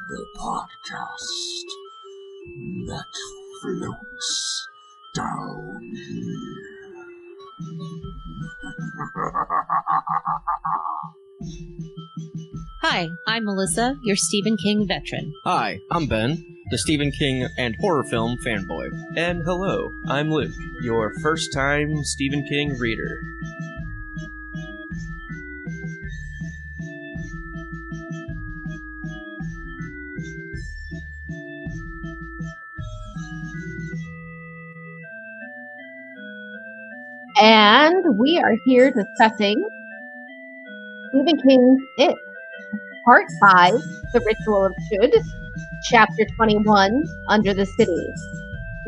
the podcast that floats down here. Hi, I'm Melissa, your Stephen King veteran. Hi, I'm Ben, the Stephen King and horror film fanboy. And hello, I'm Luke, your first-time Stephen King reader. And we are here discussing Stephen King's It, Part 5, The Ritual of Chud, Chapter 21, Under the City.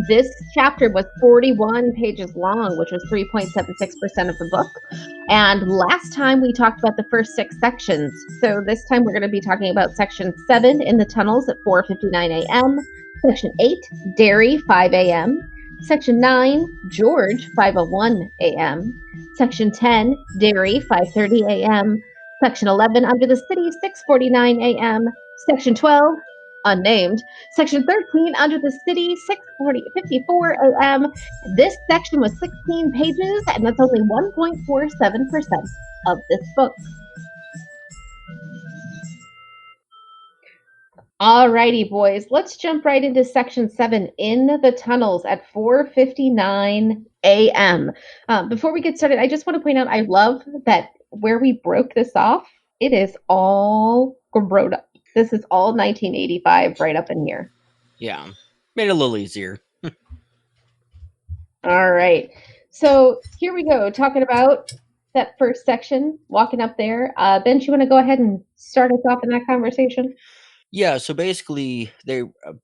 This chapter was 41 pages long, which was 3.76% of the book. And last time we talked about the first 6 sections. So this time we're going to be talking about Section 7, In the Tunnels at 4:59 a.m., Section 8, Derry, 5 a.m., Section 9, George, 5:01 a.m., Section 10, Derry, 5:30 a.m., Section 11, Under the City, 6:49 a.m., Section 12, unnamed, Section 13, Under the City, 6:54 a.m. This section was 16 pages, and that's only 1.47% of this book. Alrighty, boys, let's jump right into Section 7, In the Tunnels at 4:59 a.m. Before we get started, I just want to point out, I love that where we broke this off, it is all grown up. This is all 1985 right up in here. Yeah, made it a little easier. All right, so here we go, talking about that first section, walking up there. Ben, you want to go ahead and start us off in that conversation? Yeah, so basically,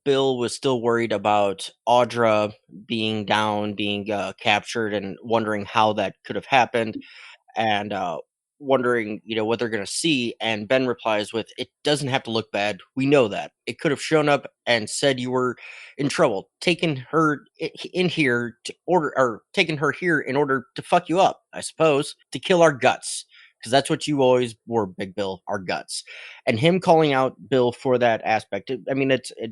Bill was still worried about Audra being down, being captured, and wondering how that could have happened, and wondering, what they're going to see. And Ben replies with, "It doesn't have to look bad. We know that. It could have shown up and said you were in trouble, taking her in here taking her here in order to fuck you up, I suppose, to kill our guts." Because that's what you always were, Big Bill, our guts. And him calling out Bill for that aspect, it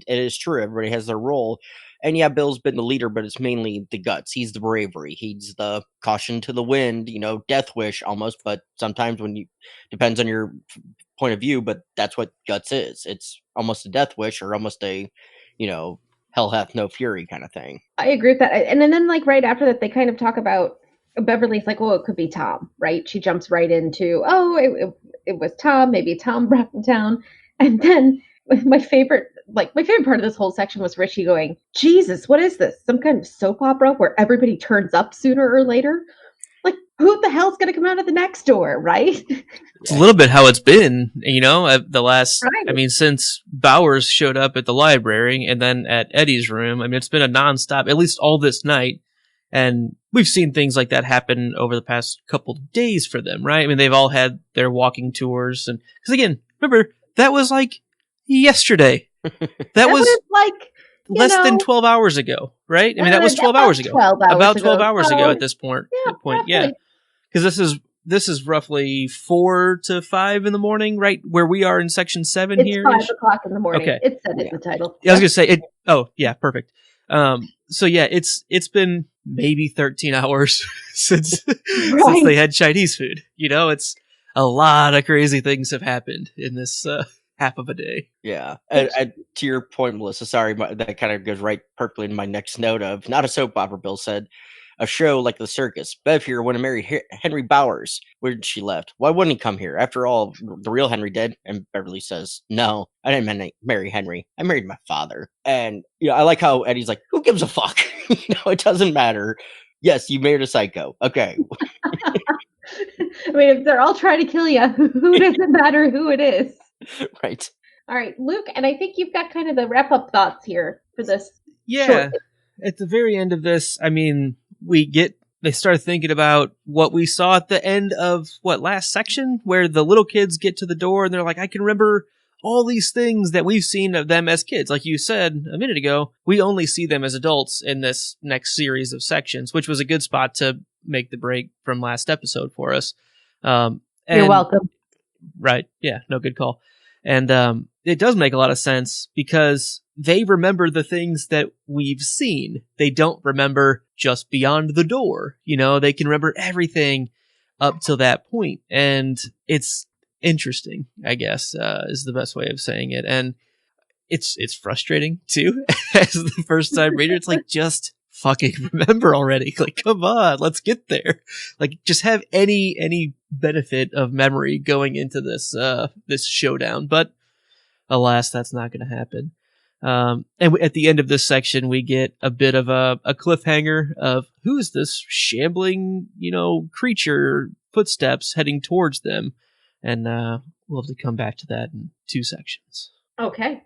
is true. Everybody has their role. And yeah, Bill's been the leader, but it's mainly the guts. He's the bravery. He's the caution to the wind, death wish almost. But sometimes depends on your point of view, but that's what guts is. It's almost a death wish or almost a, hell hath no fury kind of thing. I agree with that. And then like right after that, they kind of talk about Beverly's like, well, it could be Tom, right? She jumps right into, it was Tom. Maybe Tom brought him down. And then my favorite part of this whole section was Richie going, Jesus, what is this? Some kind of soap opera where everybody turns up sooner or later? Like, who the hell's going to come out of the next door, right? It's a little bit how it's been, the last, Right. Since Bowers showed up at the library and then at Eddie's room. It's been a nonstop, at least all this night. And we've seen things like that happen over the past couple days for them, right? They've all had their walking tours. And because again, remember, that was like yesterday. That was like less than 12 hours ago, right? That was 12 hours ago. About 12 hours ago at this point. Yeah. Because this is roughly 4 to 5 in the morning, right? Where we are in Section 7 it's here. It's 5 o'clock in the morning. Okay. It said in the title. Yeah, I was going to say it. Oh, yeah, perfect. So yeah, it's been maybe 13 hours since they had Chinese food. It's a lot of crazy things have happened in this half of a day. Yeah. And to your point, Melissa, sorry, that kind of goes right perfectly in my next note of not a soap opera, Bill said. A show like The Circus. Bev here would have married Henry Bowers when she left. Why wouldn't he come here? After all, the real Henry did. And Beverly says, no, I didn't marry Henry. I married my father. And, I like how Eddie's like, who gives a fuck? It doesn't matter. Yes, you married a psycho. Okay. If they're all trying to kill you, who does it matter who it is? Right. All right, Luke, and I think you've got kind of the wrap-up thoughts here for this. Yeah. Short. At the very end of this, they start thinking about what we saw at the end of last section, where the little kids get to the door and they're like, I can remember all these things that we've seen of them as kids. Like you said a minute ago, we only see them as adults in this next series of sections, which was a good spot to make the break from last episode for us. You're welcome. Right. Yeah. No, good call. And it does make a lot of sense because they remember the things that we've seen. They don't remember just beyond the door. They can remember everything up till that point. And it's interesting, I guess, is the best way of saying it. And it's frustrating too as the first time reader. It's like, just fucking remember already. Like, come on, let's get there. Like, just have any benefit of memory going into this showdown. But alas, that's not going to happen. And at the end of this section, we get a bit of a cliffhanger of who is this shambling, creature, footsteps heading towards them. And we'll have to come back to that in 2 sections. Okay.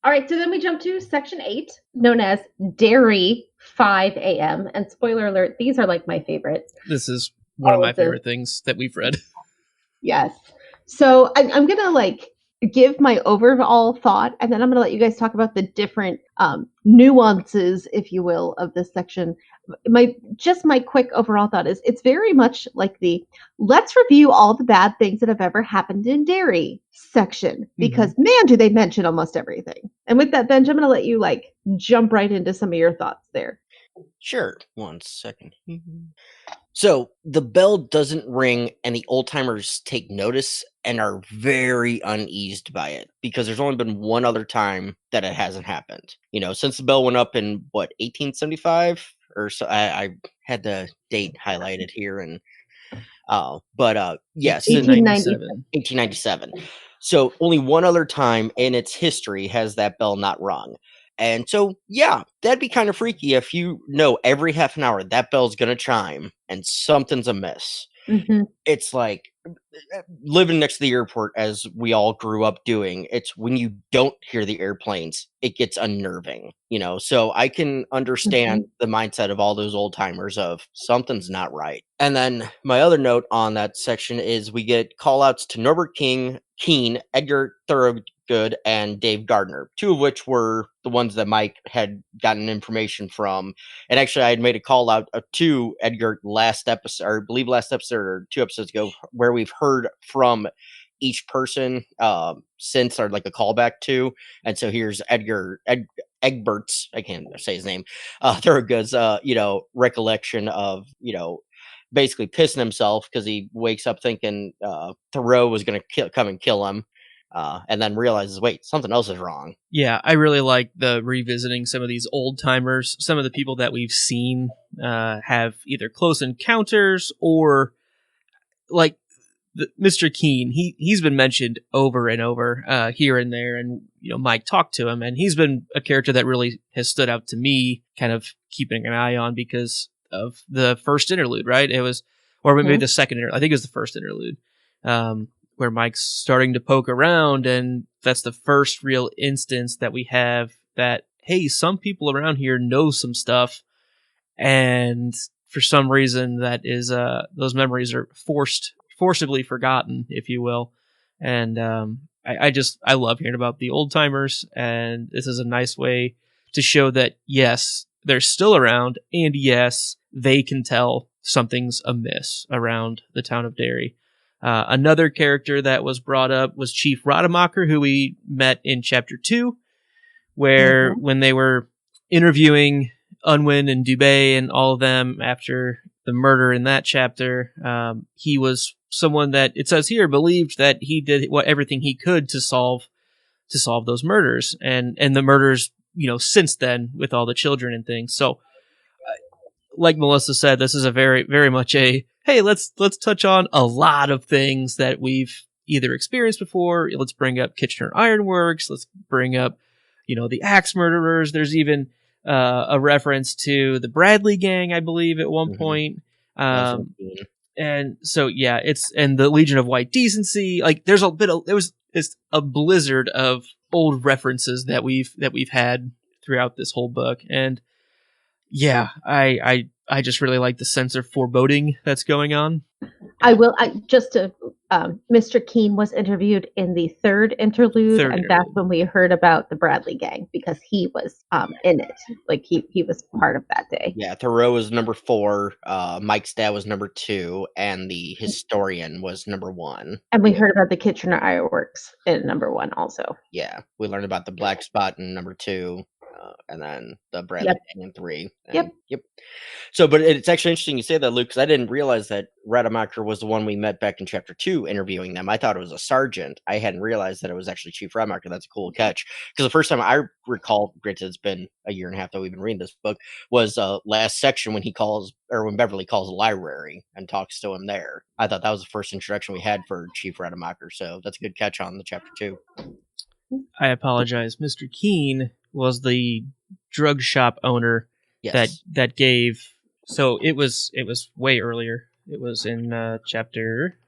All right, so then we jump to section 8, known as Dairy 5 a.m. And spoiler alert, these are like my favorites. This is one of my favorite things that we've read. Yes. So I'm going to give my overall thought, and then I'm going to let you guys talk about the different nuances, if you will, of this section. My quick overall thought is it's very much like the let's review all the bad things that have ever happened in Derry section, because man, do they mention almost everything. And with that, Benj, I'm going to let you jump right into some of your thoughts there. Sure. 1 second. So the bell doesn't ring, and the old timers take notice and are very uneased by it because there's only been one other time that it hasn't happened. Since the bell went up in 1875 or so. I had the date highlighted here, and yes, 1897. So only one other time in its history has that bell not rung. And so, yeah, that'd be kind of freaky if every half an hour that bell's going to chime and something's amiss. Mm-hmm. It's like living next to the airport, as we all grew up doing. It's when you don't hear the airplanes, it gets unnerving, so I can understand the mindset of all those old timers of something's not right. And then my other note on that section is we get call outs to Norbert Keene, Edgar Thorogood, and Dave Gardner, 2 of which were the ones that Mike had gotten information from. And actually, I had made a call out to Edgar last episode, or I believe last episode or 2 episodes ago, where we've heard from each person since, or like a callback to. And so here's Egbert's, I can't say his name, Thorogood's, recollection of, basically pissing himself because he wakes up thinking Thoreau was going to come and kill him. And then realizes, wait, something else is wrong. Yeah, I really like the revisiting some of these old timers. Some of the people that we've seen have either close encounters or Mr. Keene. He's been mentioned over and over here and there, and Mike talked to him, and he's been a character that really has stood out to me, kind of keeping an eye on because of the first interlude, right? It was, or maybe the second interlude. I think it was the first interlude. Where Mike's starting to poke around, and that's the first real instance that we have that, hey, some people around here know some stuff, and for some reason that is those memories are forcibly forgotten, if you will. And I love hearing about the old timers, and this is a nice way to show that yes, they're still around, and yes, they can tell something's amiss around the town of Derry. Another character that was brought up was Chief Rademacher, who we met in chapter 2, where when they were interviewing Unwin and Dubé and all of them after the murder in that chapter, he was someone that, it says here, believed that he did everything he could to solve those murders and the murders, since then with all the children and things. So, like Melissa said, this is a very, very much a, hey, let's touch on a lot of things that we've either experienced before. Let's bring up Kitchener Ironworks. Let's bring up, the axe murderers. There's even a reference to the Bradley gang, I believe, at one point. And so, yeah, and the Legion of White Decency. Like, there was a blizzard of old references that we've had throughout this whole book. And yeah, I I just really like the sense of foreboding that's going on. Mr. Keene was interviewed in the third interlude, that's when we heard about the Bradley gang, because he was in it. Like, he was part of that day. Yeah, Thoreau was number 4, Mike's dad was number 2, and the historian was number 1. And we heard about the Kitchener Ironworks in number 1 also. Yeah, we learned about the Black Spot in number 2, and then the Bradley gang in 3. And, yep. So, but it's actually interesting you say that, Luke, because I didn't realize that Rademacher was the one we met back in chapter 2 interviewing them. I thought it was a sergeant. I hadn't realized that it was actually Chief Rademacher. That's a cool catch. Because the first time I recall, granted it's been a year and a half that we've been reading this book, was last section when when Beverly calls the library and talks to him there. I thought that was the first introduction we had for Chief Rademacher. So that's a good catch on the chapter 2. I apologize. Mr. Keene was the drug shop owner that gave. So it was way earlier. It was in chapter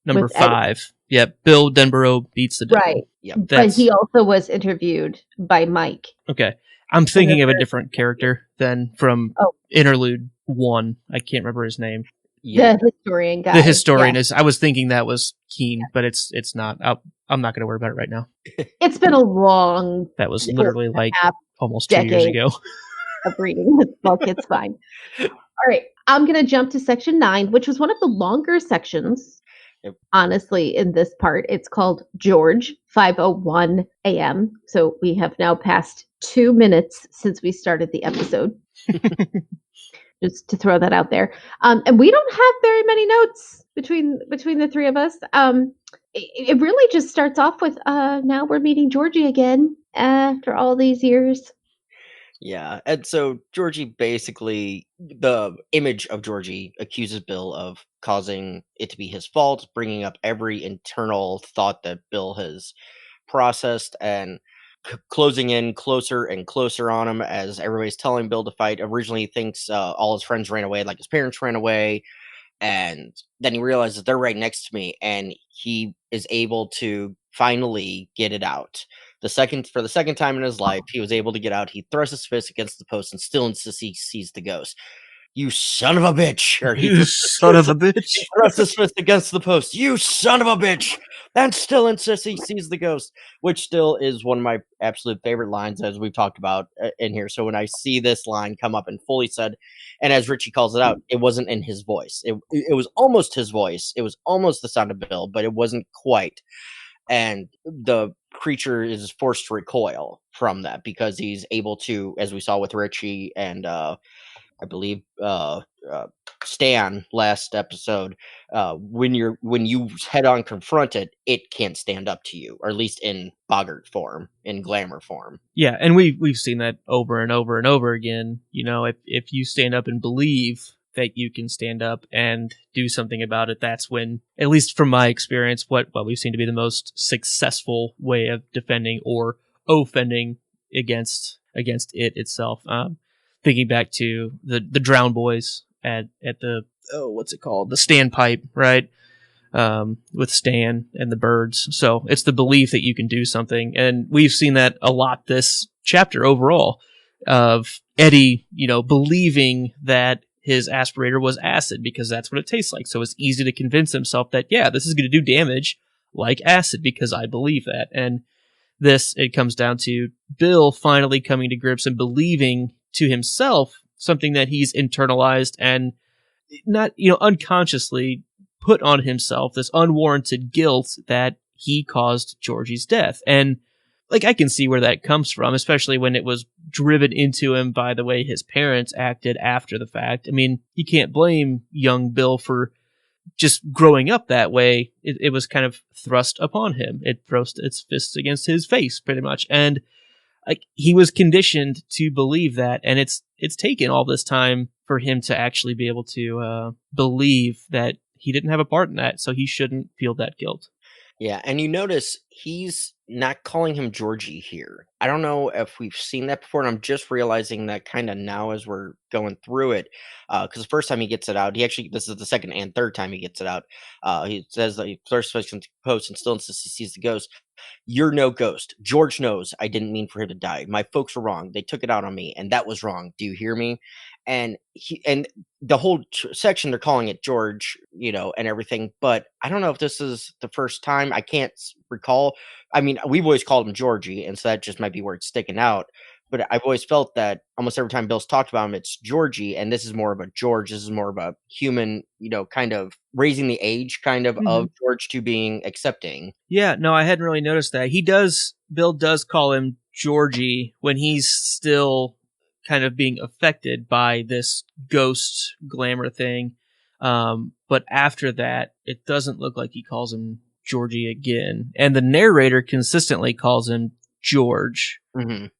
number 5. Yep, Bill Denborough beats the devil. Right. Yep. But he also was interviewed by Mike. Okay. I'm thinking of a different character than from interlude 1. I can't remember his name. Yeah. The historian guy. The historian is. I was thinking that was Keene, but it's not. I'm not going to worry about it right now. It's been a long. That was literally like almost 2 years ago. Of reading this book, it's fine. All right, I'm going to jump to section 9, which was one of the longer sections. Yep. Honestly, in this part, it's called George, 5:01 a.m. So we have now passed 2 minutes since we started the episode. Just to throw that out there. And we don't have very many notes between the three of us. It really just starts off with now we're meeting Georgie again after all these years. Yeah, and so Georgie basically, the image of Georgie accuses Bill of causing it to be his fault, bringing up every internal thought that Bill has processed, and closing in closer and closer on him as everybody's telling Bill to fight. Originally, he thinks all his friends ran away, like his parents ran away, and then he realizes they're right next to me, and he is able to finally get it out. For the second time in his life, he was able to get out. He thrusts his fist against the post and still insists he sees the ghost. You son of a bitch! Or you son of a bitch! He thrusts his fist against the post. You son of a bitch! And still insists he sees the ghost, which still is one of my absolute favorite lines, as we've talked about in here. So when I see this line come up and fully said, and as Richie calls it out, it wasn't in his voice. It was almost his voice. It was almost the sound of Bill, but it wasn't quite. And the creature is forced to recoil from that because he's able to, as we saw with Richie and I believe Stan last episode, when you head on confront it, it can't stand up to you, or at least in boggart form, in glamour form. Yeah, and we've seen that over and over and over again. You know, if you stand up and believe that you can stand up and do something about it, that's when, at least from my experience, what we've seen to be the most successful way of defending or offending against it itself. Thinking back to the Drown Boys at the what's it called, the standpipe, right? With Stan and the birds. So it's the belief that you can do something, and we've seen that a lot this chapter overall, of Eddie, believing that his aspirator was acid because that's what it tastes like. So it's easy to convince himself that, yeah, this is going to do damage like acid because I believe that. And it comes down to Bill finally coming to grips and believing to himself something that he's internalized and not, unconsciously put on himself, this unwarranted guilt that he caused Georgie's death. And I can see where that comes from, especially when it was driven into him by the way his parents acted after the fact. I mean, you can't blame young Bill for just growing up that way. It was kind of thrust upon him. It thrust its fists against his face, pretty much. And he was conditioned to believe that, and it's taken all this time for him to actually be able to believe that he didn't have a part in that, so he shouldn't feel that guilt. Yeah, and you notice he's not calling him Georgie here. I don't know if we've seen that before, and I'm just realizing that kind of now as we're going through it. Because the first time he gets it out, this is the second and third time he gets it out. He says that he first post and still insists he sees the ghost. You're no ghost. George knows I didn't mean for him to die. My folks were wrong. They took it out on me, and that was wrong. Do you hear me? and the whole section they're calling it George, and everything. But I don't know if this is the first time. I can't recall. I mean, we've always called him Georgie, and so that just might be where it's sticking out. But I've always felt that almost every time Bill's talked about him, it's Georgie, and this is more of a George. This is more of a human, kind of raising the age kind of George to being accepting. Yeah, no, I hadn't really noticed that. Bill does call him Georgie when he's still kind of being affected by this ghost glamour thing. But after that, it doesn't look like he calls him Georgie again. And the narrator consistently calls him George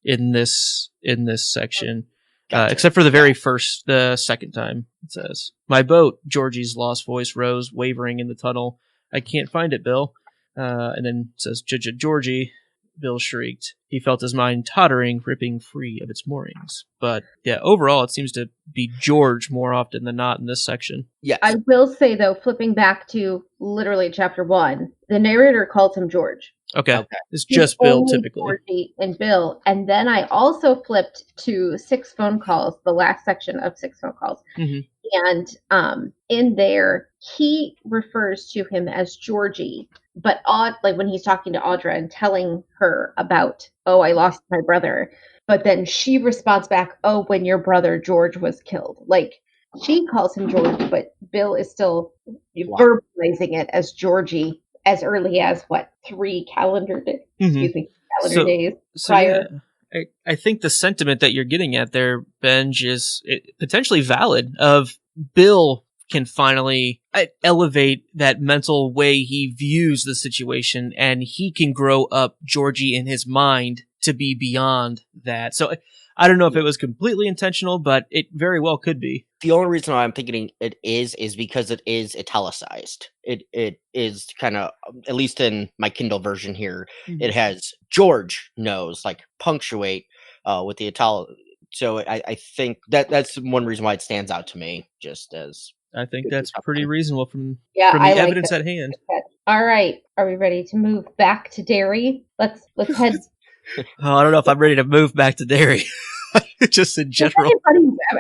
in this section. Gotcha. Except for the second time it says, "My boat," Georgie's lost voice rose, wavering in the tunnel. "I can't find it, Bill." And then it says, Georgie, Bill shrieked. He felt his mind tottering, ripping free of its moorings. But yeah, overall, it seems to be George more often than not in this section. Yes. I will say, though, flipping back to literally chapter 1, the narrator calls him George. Okay. It's just Bill, typically. Georgie and Bill. And then I also flipped to 6 phone calls, the last section of 6 phone calls. And in there, he refers to him as Georgie. But when he's talking to Audra and telling her about, "Oh, I lost my brother." But then she responds back, "Oh, when your brother George was killed." Like, she calls him George, but Bill is still verbalizing it as Georgie as early as, 3 calendar days? Days prior. Yeah, I think the sentiment that you're getting at there, Benj, is potentially valid. Of Bill can finally elevate that mental way he views the situation, and he can grow up Georgie in his mind to be beyond that. So I don't know if it was completely intentional, but it very well could be. The only reason why I'm thinking it is because it is italicized. It is kind of, at least in my Kindle version here, it has George knows, like punctuate with the italic. So I think that's one reason why it stands out to me, just as... I think that's pretty reasonable from the evidence at hand. All right. Are we ready to move back to Derry? Let's head... I don't know if I'm ready to move back to Derry. Just in general.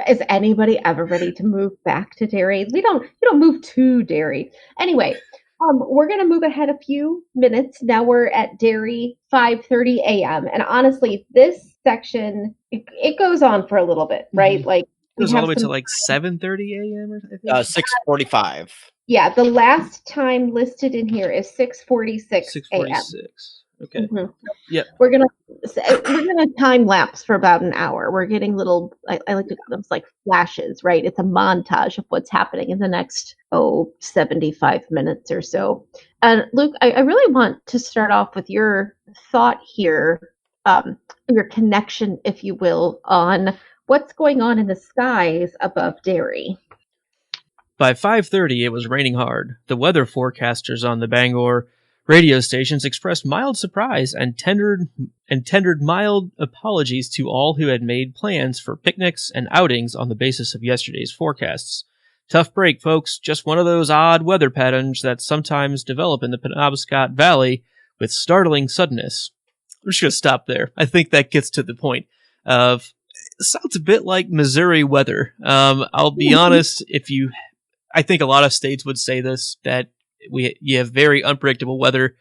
Is anybody ever ready to move back to Derry? You don't move to Derry. Anyway, we're going to move ahead a few minutes. Now we're at Derry, 5:30 a.m. And honestly, this section, it goes on for a little bit, right? Like, it goes all the way to like 7:30 a.m. or something? 6:45. Yeah, the last time listed in here is 6:46 a.m. 6:46. Okay. Yep. We're gonna time lapse for about an hour. We're getting little, I like to call them like flashes, right? It's a montage of what's happening in the next 75 minutes or so. And Luke, I really want to start off with your thought here, your connection, if you will, on what's going on in the skies above Derry. By 5:30, it was raining hard. The weather forecasters on the Bangor radio stations expressed mild surprise and tendered mild apologies to all who had made plans for picnics and outings on the basis of yesterday's forecasts. Tough break, folks. Just one of those odd weather patterns that sometimes develop in the Penobscot Valley with startling suddenness. I'm just going to stop there. I think that gets to the point of, it sounds a bit like Missouri weather. I'll be honest, I think a lot of states would say this, that you have very unpredictable weather.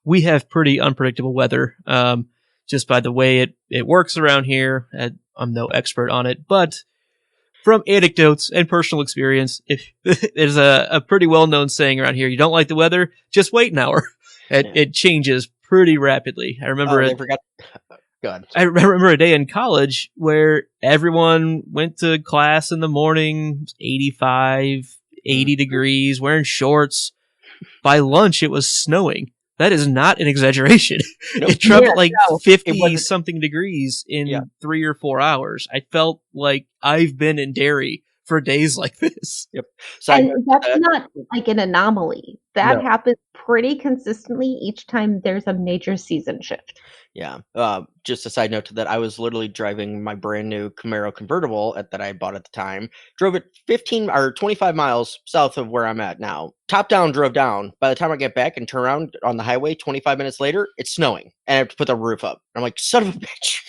We have pretty unpredictable weather, just by the way it works around here. I'm no expert on it, but from anecdotes and personal experience, there's a pretty well-known saying around here: you don't like the weather, just wait an hour. It changes pretty rapidly. I remember I remember a day in college where everyone went to class in the morning, 85, 80 degrees, wearing shorts. By lunch, it was snowing. That is not an exaggeration. It dropped 50-something degrees in 3 or 4 hours. I felt like I've been in Derry for days like this. Yep. And that's not like an anomaly. That happens pretty consistently each time there's a major season shift. Yeah. Just a side note to that, I was literally driving my brand new Camaro convertible that I bought at the time. Drove it 15 or 25 miles south of where I'm at now. Top down, drove down. By the time I get back and turn around on the highway, 25 minutes later, it's snowing. And I have to put the roof up. I'm like, son of a bitch.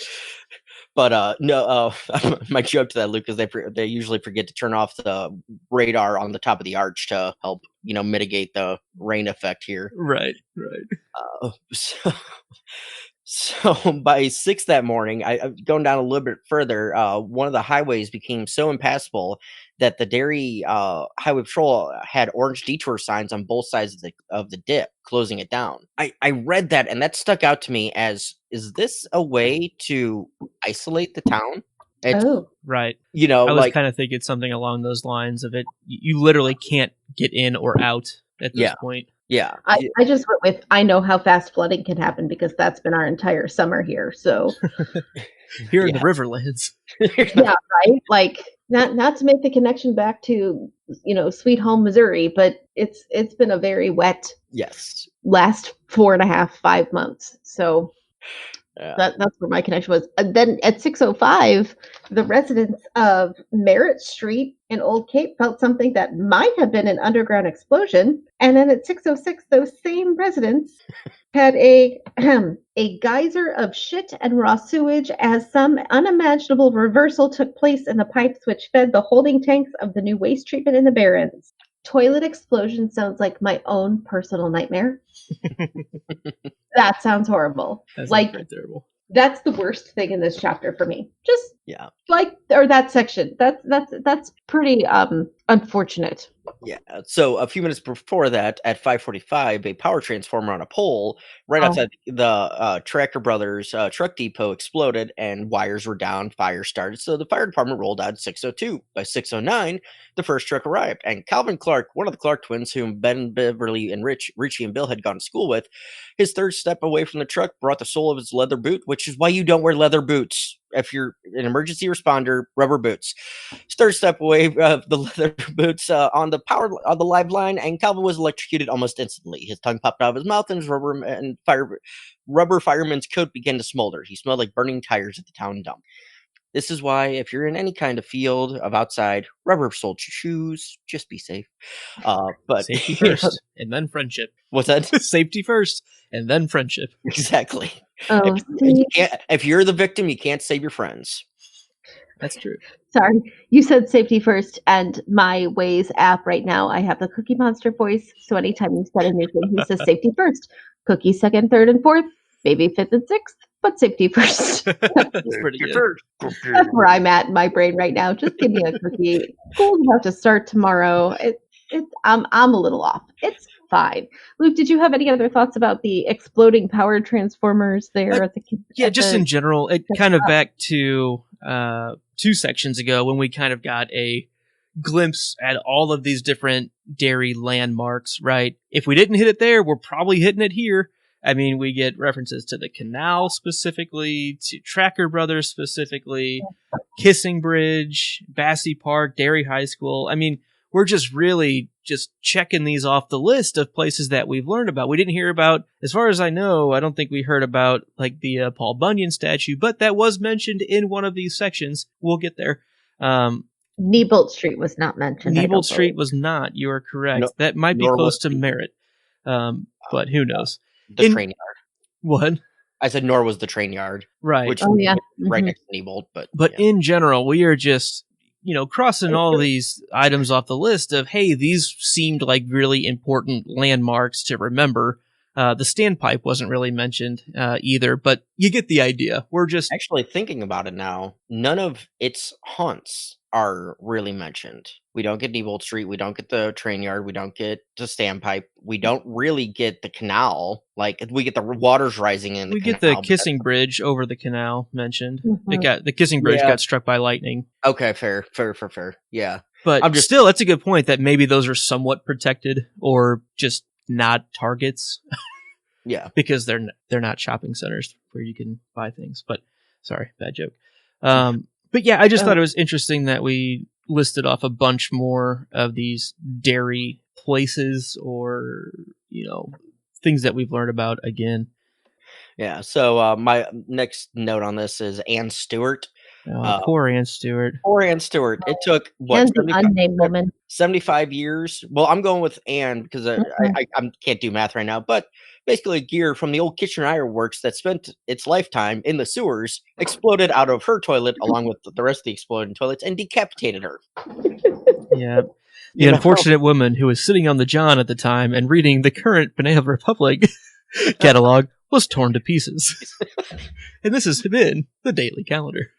But no, my joke to that, Luke, is they usually forget to turn off the radar on the top of the arch to help mitigate the rain effect here. Right. So, so by 6 that morning, going down a little bit further, one of the highways became so impassable that the Dairy Highway Patrol had orange detour signs on both sides of the dip, closing it down. I read that, and that stuck out to me as, is this a way to isolate the town? It's, Oh, Right. I I was kind of thinking something along those lines of it. You literally can't get in or out at this Yeah. point. yeah. I just went with I know how fast flooding can happen because that's been our entire summer here. So Here in the Riverlands. yeah, right. Like not to make the connection back to Sweet Home Missouri, but it's been a very wet Yes. last 4.5, 5 months. So Yeah. that's where my connection was. And then at 6:05, the residents of Merritt Street in Old Cape felt something that might have been an underground explosion. And then at 6:06, those same residents had a geyser of shit and raw sewage as some unimaginable reversal took place in the pipes which fed the holding tanks of the new waste treatment in the Barrens. Toilet explosion sounds like my own personal nightmare. That sounds horrible. That's like very terrible. that's the worst thing in this chapter for me. Just Yeah. or that section. That's pretty unfortunate. Yeah. So a few minutes before that, at 5:45, a power transformer on a pole right outside the Tracker Brothers truck depot exploded, and wires were down. Fire started. So the fire department rolled out at 6:02. By 6:09, the first truck arrived, and Calvin Clark, one of the Clark twins, whom Ben, Beverly, and Richie and Bill had gone to school with, his third step away from the truck brought the sole of his leather boot, which is why you don't wear leather boots. If you're an emergency responder, rubber boots. Third step away, the leather boots on the live line, and Calvin was electrocuted almost instantly. His tongue popped out of his mouth, and his rubber fireman's coat began to smolder. He smelled like burning tires at the town dump. This is why, if you're in any kind of field of outside, rubber-soled shoes, just be safe. But Safety first, and then friendship. What's that? Safety first, and then friendship. Exactly. Oh, If you're the victim, you can't save your friends. That's true. sorry. You said safety first, and my Waze app right now, I have the Cookie Monster voice. So anytime you said anything, he says safety first, cookie second, third, and fourth, maybe fifth and sixth, but safety first. That's pretty good. That's where I'm at in my brain right now. Just give me a cookie. School have to start tomorrow. I'm a little off. It's fine. Luke, did you have any other thoughts about the exploding power transformers there at the? Yeah, just in general, it kind of back to 2 sections ago when we kind of got a glimpse at all of these different dairy landmarks, right? If we didn't hit it there, we're probably hitting it here. I mean, we get references to the canal specifically, to Tracker Brothers specifically, Kissing Bridge, Bassey Park, Dairy High School. I mean, we're just really just checking these off the list of places that we've learned about. We didn't hear about, as far as I know, I don't think we heard about like the Paul Bunyan statue, but that was mentioned in one of these sections. We'll get there. Niebolt Street was not mentioned. Niebolt Street was not. You are correct. No, that might be close to Merritt, but who knows? The train yard. What? I said nor was the train yard. Right. Which Oh, yeah. right Mhm. next to Niebolt. But yeah. in general, we are just, crossing all these items off the list of, hey, these seemed like really important landmarks to remember. The standpipe wasn't really mentioned either, but you get the idea. We're just Actually thinking about it now, none of its haunts are really mentioned. We don't get Niebolt Street, we don't get the train yard, we don't get the standpipe, we don't really get the canal. Like, we get the waters rising in the we canal. get the Kissing Bridge over the canal mentioned. Mhm. The Kissing Bridge Yeah. got struck by lightning. Okay, fair. Yeah. But still, that's a good point that maybe those are somewhat protected or just not targets. Yeah. Because they're not shopping centers where you can buy things. But sorry, bad joke. But yeah, I just thought it was interesting that we listed off a bunch more of these dairy places or things that we've learned about again. Yeah. So my next note on this is Ann Stewart. Poor Ann Stewart. Poor Ann Stewart. It took, what, And the unnamed woman. 75 years? Well, I'm going with Ann because I can't do math right now, but basically gear from the old Kitchener Iron Works that spent its lifetime in the sewers exploded out of her toilet along with the rest of the exploding toilets and decapitated her. Yeah. The unfortunate woman who was sitting on the John at the time and reading the current Banana Republic catalog was torn to pieces. And this has been the Daily Calendar.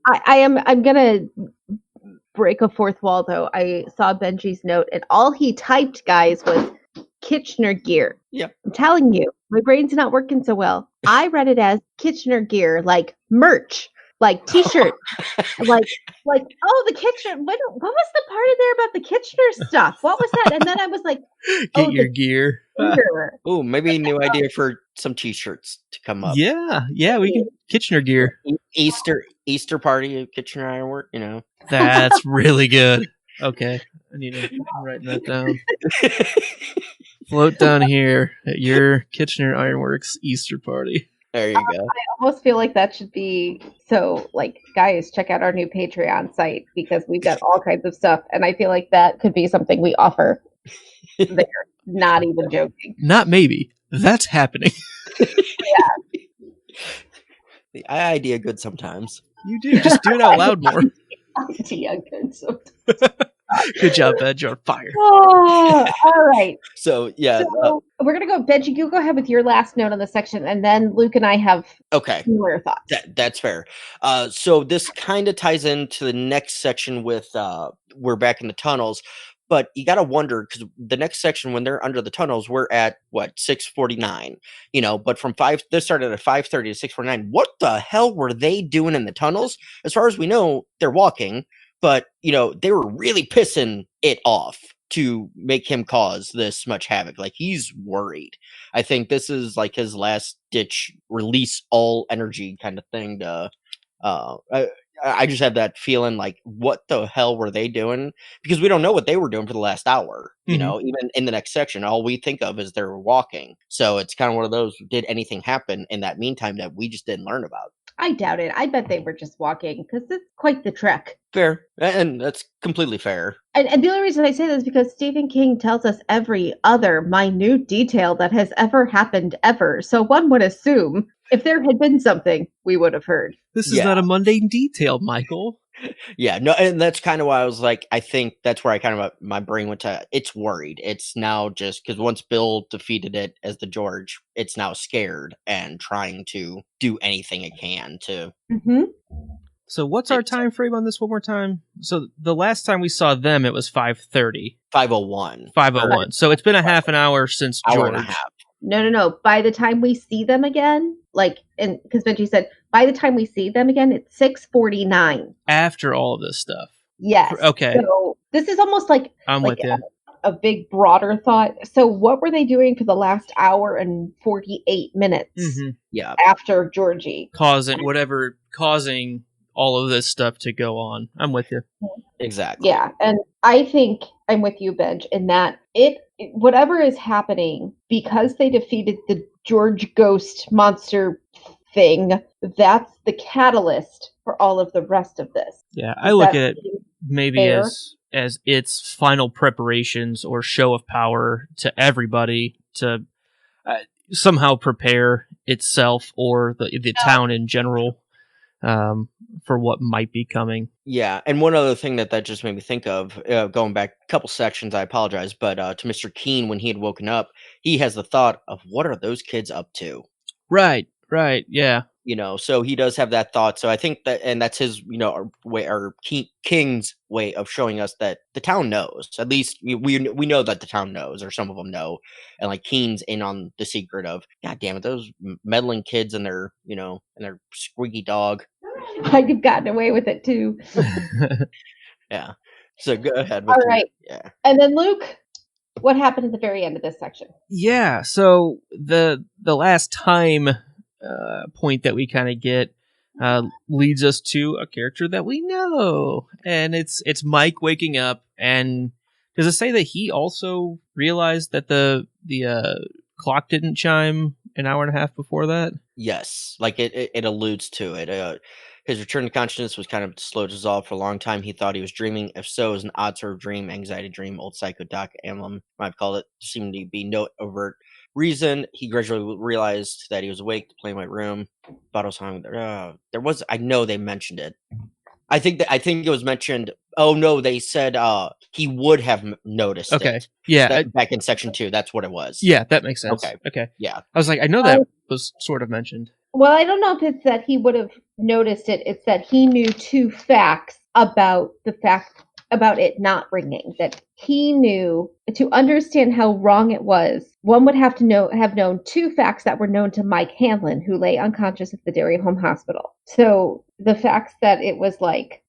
I'm gonna break a fourth wall though. I saw Benji's note and all he typed, guys, was Kitchener gear. Yeah. I'm telling you, my brain's not working so well. I read it as Kitchener gear, like merch, like t-shirt, like oh, the Kitchener. What was the part in there about the Kitchener stuff? What was that? And then I was like, Get your gear. Oh, maybe a new idea for some t-shirts to come up. Yeah, we can Kitchener gear. Easter party of Kitchener Ironwork, you know. That's really good. Okay, I need to write that down. Float down here at your Kitchener Ironworks Easter party. There you go. I almost feel like that should be so. Like, guys, check out our new Patreon site because we've got all kinds of stuff, and I feel like that could be something we offer there. Not even joking. Not maybe. That's happening. Yeah. The idea good sometimes. You do. Just do it out loud more. Idea good sometimes. Good job, Veg. You're on fire. Oh, all right. So, yeah. So we're going to go, Benji, you go ahead with your last note on the section, and then Luke and I have similar thoughts. That's fair. So this kind of ties into the next section with we're back in the tunnels. But you got to wonder, because the next section, when they're under the tunnels, we're at, 6:49, but from this started at 5:30 to 6:49. What the hell were they doing in the tunnels? As far as we know, they're walking, but, they were really pissing it off to make him cause this much havoc. Like, he's worried. I think this is like his last ditch release all energy kind of thing to, I just have that feeling like, what the hell were they doing? Because we don't know what they were doing for the last hour. Even in the next section, all we think of is they're walking. So it's kind of one of those, did anything happen in that meantime that we just didn't learn about? I doubt it. I bet they were just walking because it's quite the trek. Fair. And that's completely fair. And the only reason I say this is because Stephen King tells us every other minute detail that has ever happened ever. So one would assume if there had been something, we would have heard. This is not a mundane detail, Michael. Yeah, no, and that's kind of why I was like, I think that's where I kind of, my brain went to, it's worried. It's now just, because once Bill defeated it as the George, it's now scared and trying to do anything it can to... Mm-hmm. So what's our time frame on this one more time? So the last time we saw them, it was 5:30. 5:01. 5:01. So it's been a half an hour since George. Hour and a half. No. By the time we see them again, because Benji said, by the time we see them again, it's 6:49. After all of this stuff. Yes. Okay. So this is almost like I'm with you. A big, broader thought. So what were they doing for the last hour and 48 minutes? Mm-hmm. Yeah. After Georgie? Causing all of this stuff to go on. I'm with you. Exactly. Yeah, and I think I'm with you, Benj, in that whatever is happening, because they defeated the George Ghost monster thing, that's the catalyst for all of the rest of this. Yeah, I look at it maybe as its final preparations or show of power to everybody to somehow prepare itself or the town in general for what might be coming. Yeah, and one other thing that just made me think of, going back a couple sections, I apologize, but to Mr. Keen, when he had woken up, he has the thought of, what are those kids up to? Right, yeah. So he does have that thought. So I think that, and that's his, King's way of showing us that the town knows. At least we know that the town knows, or some of them know. And like Keen's in on the secret of, God damn it, those meddling kids and their, and their squeaky dog. I'd have gotten away with it too. Yeah. So go ahead. All right. Yeah. And then Luke, what happened at the very end of this section? Yeah. So the last time point that we kind of get leads us to a character that we know, and it's Mike waking up. And does it say that he also realized that the clock didn't chime an hour and a half before that? Yes, like it alludes to it. His return to consciousness was kind of slow to dissolve for a long time. He thought he was dreaming. If so, it was an odd sort of dream, anxiety dream. Old psycho doc Amlin might have called it. There seemed to be no overt reason. He gradually realized that he was awake to play in my room. Thought I was hung. There was. I know they mentioned it. I think it was mentioned. Oh no, they said he would have noticed Okay. it. Yeah. Back in section 2, that's what it was. Yeah, that makes sense. Okay. Yeah. I was like, I know that was sort of mentioned. Well, I don't know if it's that he would have noticed it. It's that he knew 2 facts about it not ringing. That he knew, to understand how wrong it was, one would have to have known 2 facts that were known to Mike Hanlon, who lay unconscious at the Dairy Home Hospital. So the facts that it was like,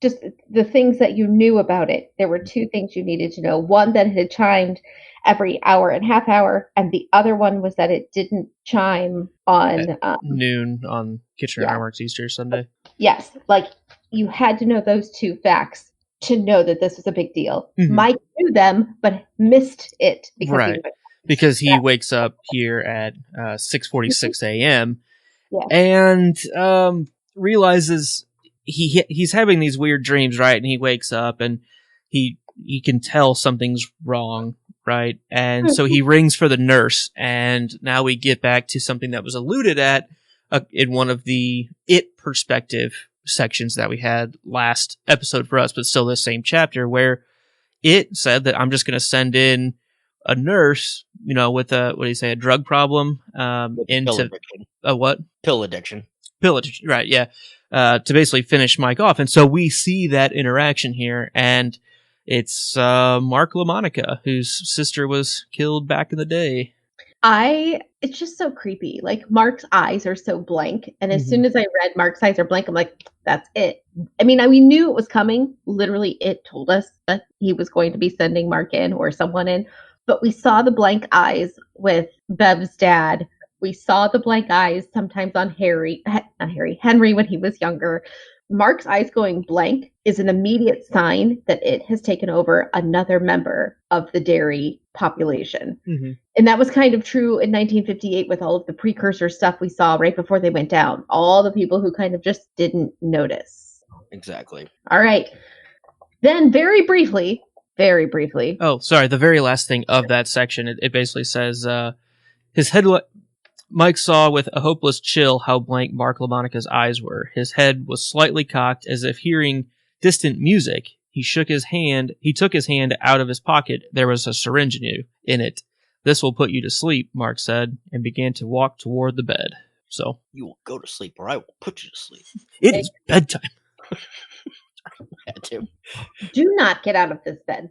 just the things that you knew about it, there were 2 things you needed to know. One, that it had chimed every hour and half hour, and the other one was that it didn't chime on noon on Kitchener Ironworks Easter Sunday. Yes, like you had to know those 2 facts to know that this was a big deal. Mm-hmm. Mike knew them, but missed it because he wakes up here at 6:46 a.m. Yeah. and realizes he's having these weird dreams, right? And he wakes up and he can tell something's wrong. Right. And so he rings for the nurse. And now we get back to something that was alluded at in one of the It perspective sections that we had last episode for us, but still this same chapter, where It said that I'm just going to send in a nurse, with a drug problem, into a what? Pill addiction. Right. Yeah. To basically finish Mike off. And so we see that interaction here, and it's Mark LaMonica, whose sister was killed back in the day. It's just so creepy. Like, Mark's eyes are so blank, and as soon as I read Mark's eyes are blank, I'm like, that's it. I mean, we knew it was coming. Literally, it told us that he was going to be sending Mark in or someone in, but we saw the blank eyes with Bev's dad. We saw the blank eyes sometimes on Henry when he was younger. Mark's eyes going blank is an immediate sign that it has taken over another member of the dairy population. Mm-hmm. And that was kind of true in 1958 with all of the precursor stuff we saw right before they went down. All the people who kind of just didn't notice. Exactly. All right. Then very briefly. Oh, sorry. The very last thing of that section, it basically says his head... Mike saw with a hopeless chill how blank Mark LaMonica's eyes were. His head was slightly cocked as if hearing distant music. He took his hand out of his pocket. There was a syringe in it. This will put you to sleep, Mark said, and began to walk toward the bed. So you will go to sleep, or I will put you to sleep. It is bedtime. Had to. Do not get out of this bed.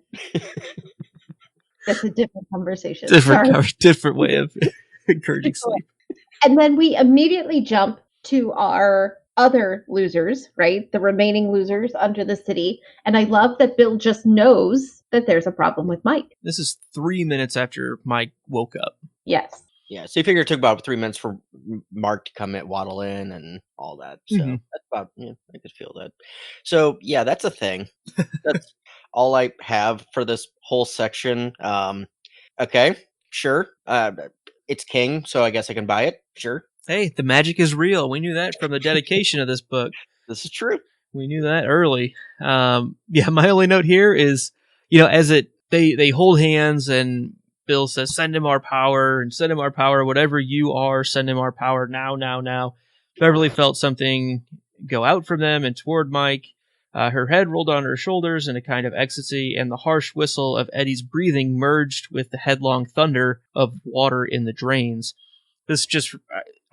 That's a different conversation. Different way of encouraging sleep. And then we immediately jump to our other losers, right? The remaining losers under the city. And I love that Bill just knows that there's a problem with Mike. This is 3 minutes after Mike woke up. Yes. Yeah, so you figure it took about 3 minutes for Mark to waddle in and all that. So that's about, I could feel that. So, yeah, that's a thing. That's all I have for this whole section. Okay, sure. It's King, so I guess I can buy it. Sure. Hey, the magic is real. We knew that from the dedication of this book. This is true. We knew that early. My only note here is, as they hold hands and Bill says, send him our power, whatever you are, send him our power now. Beverly felt something go out from them and toward Mike. Her head rolled on her shoulders in a kind of ecstasy, and the harsh whistle of Eddie's breathing merged with the headlong thunder of water in the drains.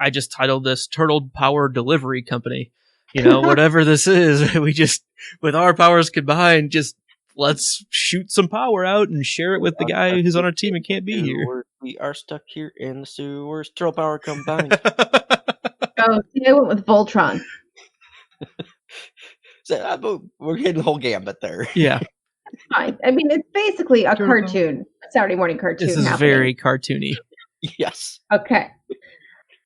I just titled this Turtle Power Delivery Company. Whatever this is, we just, with our powers combined, just let's shoot some power out and share it with the guy who's on our team and can't be here. We are stuck here in the sewers. Turtle power combined. Oh, I went with Voltron. So, we're getting the whole gambit there. Yeah. It's fine. I mean, it's basically a cartoon, a Saturday morning cartoon. This is very cartoony. Yes. Okay.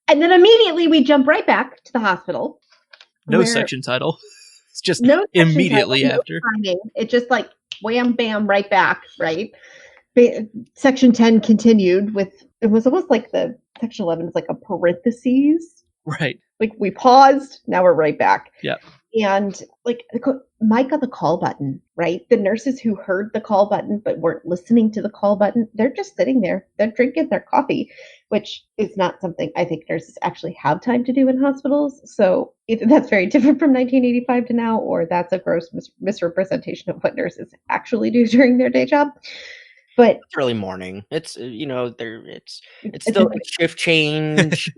And then immediately we jump right back to the hospital. No section title. It's just immediately after. It's just like wham, bam, right back, right? Section 10 continued with, it was almost like the section 11 is like a parentheses. Right. Like we paused, now we're right back. Yeah. And like Mike got the call button, right? The nurses who heard the call button but weren't listening to the call button, they're just sitting there. They're drinking their coffee, which is not something I think nurses actually have time to do in hospitals. So either that's very different from 1985 to now, or that's a gross misrepresentation of what nurses actually do during their day job. But It's early morning. It's it's still a shift change.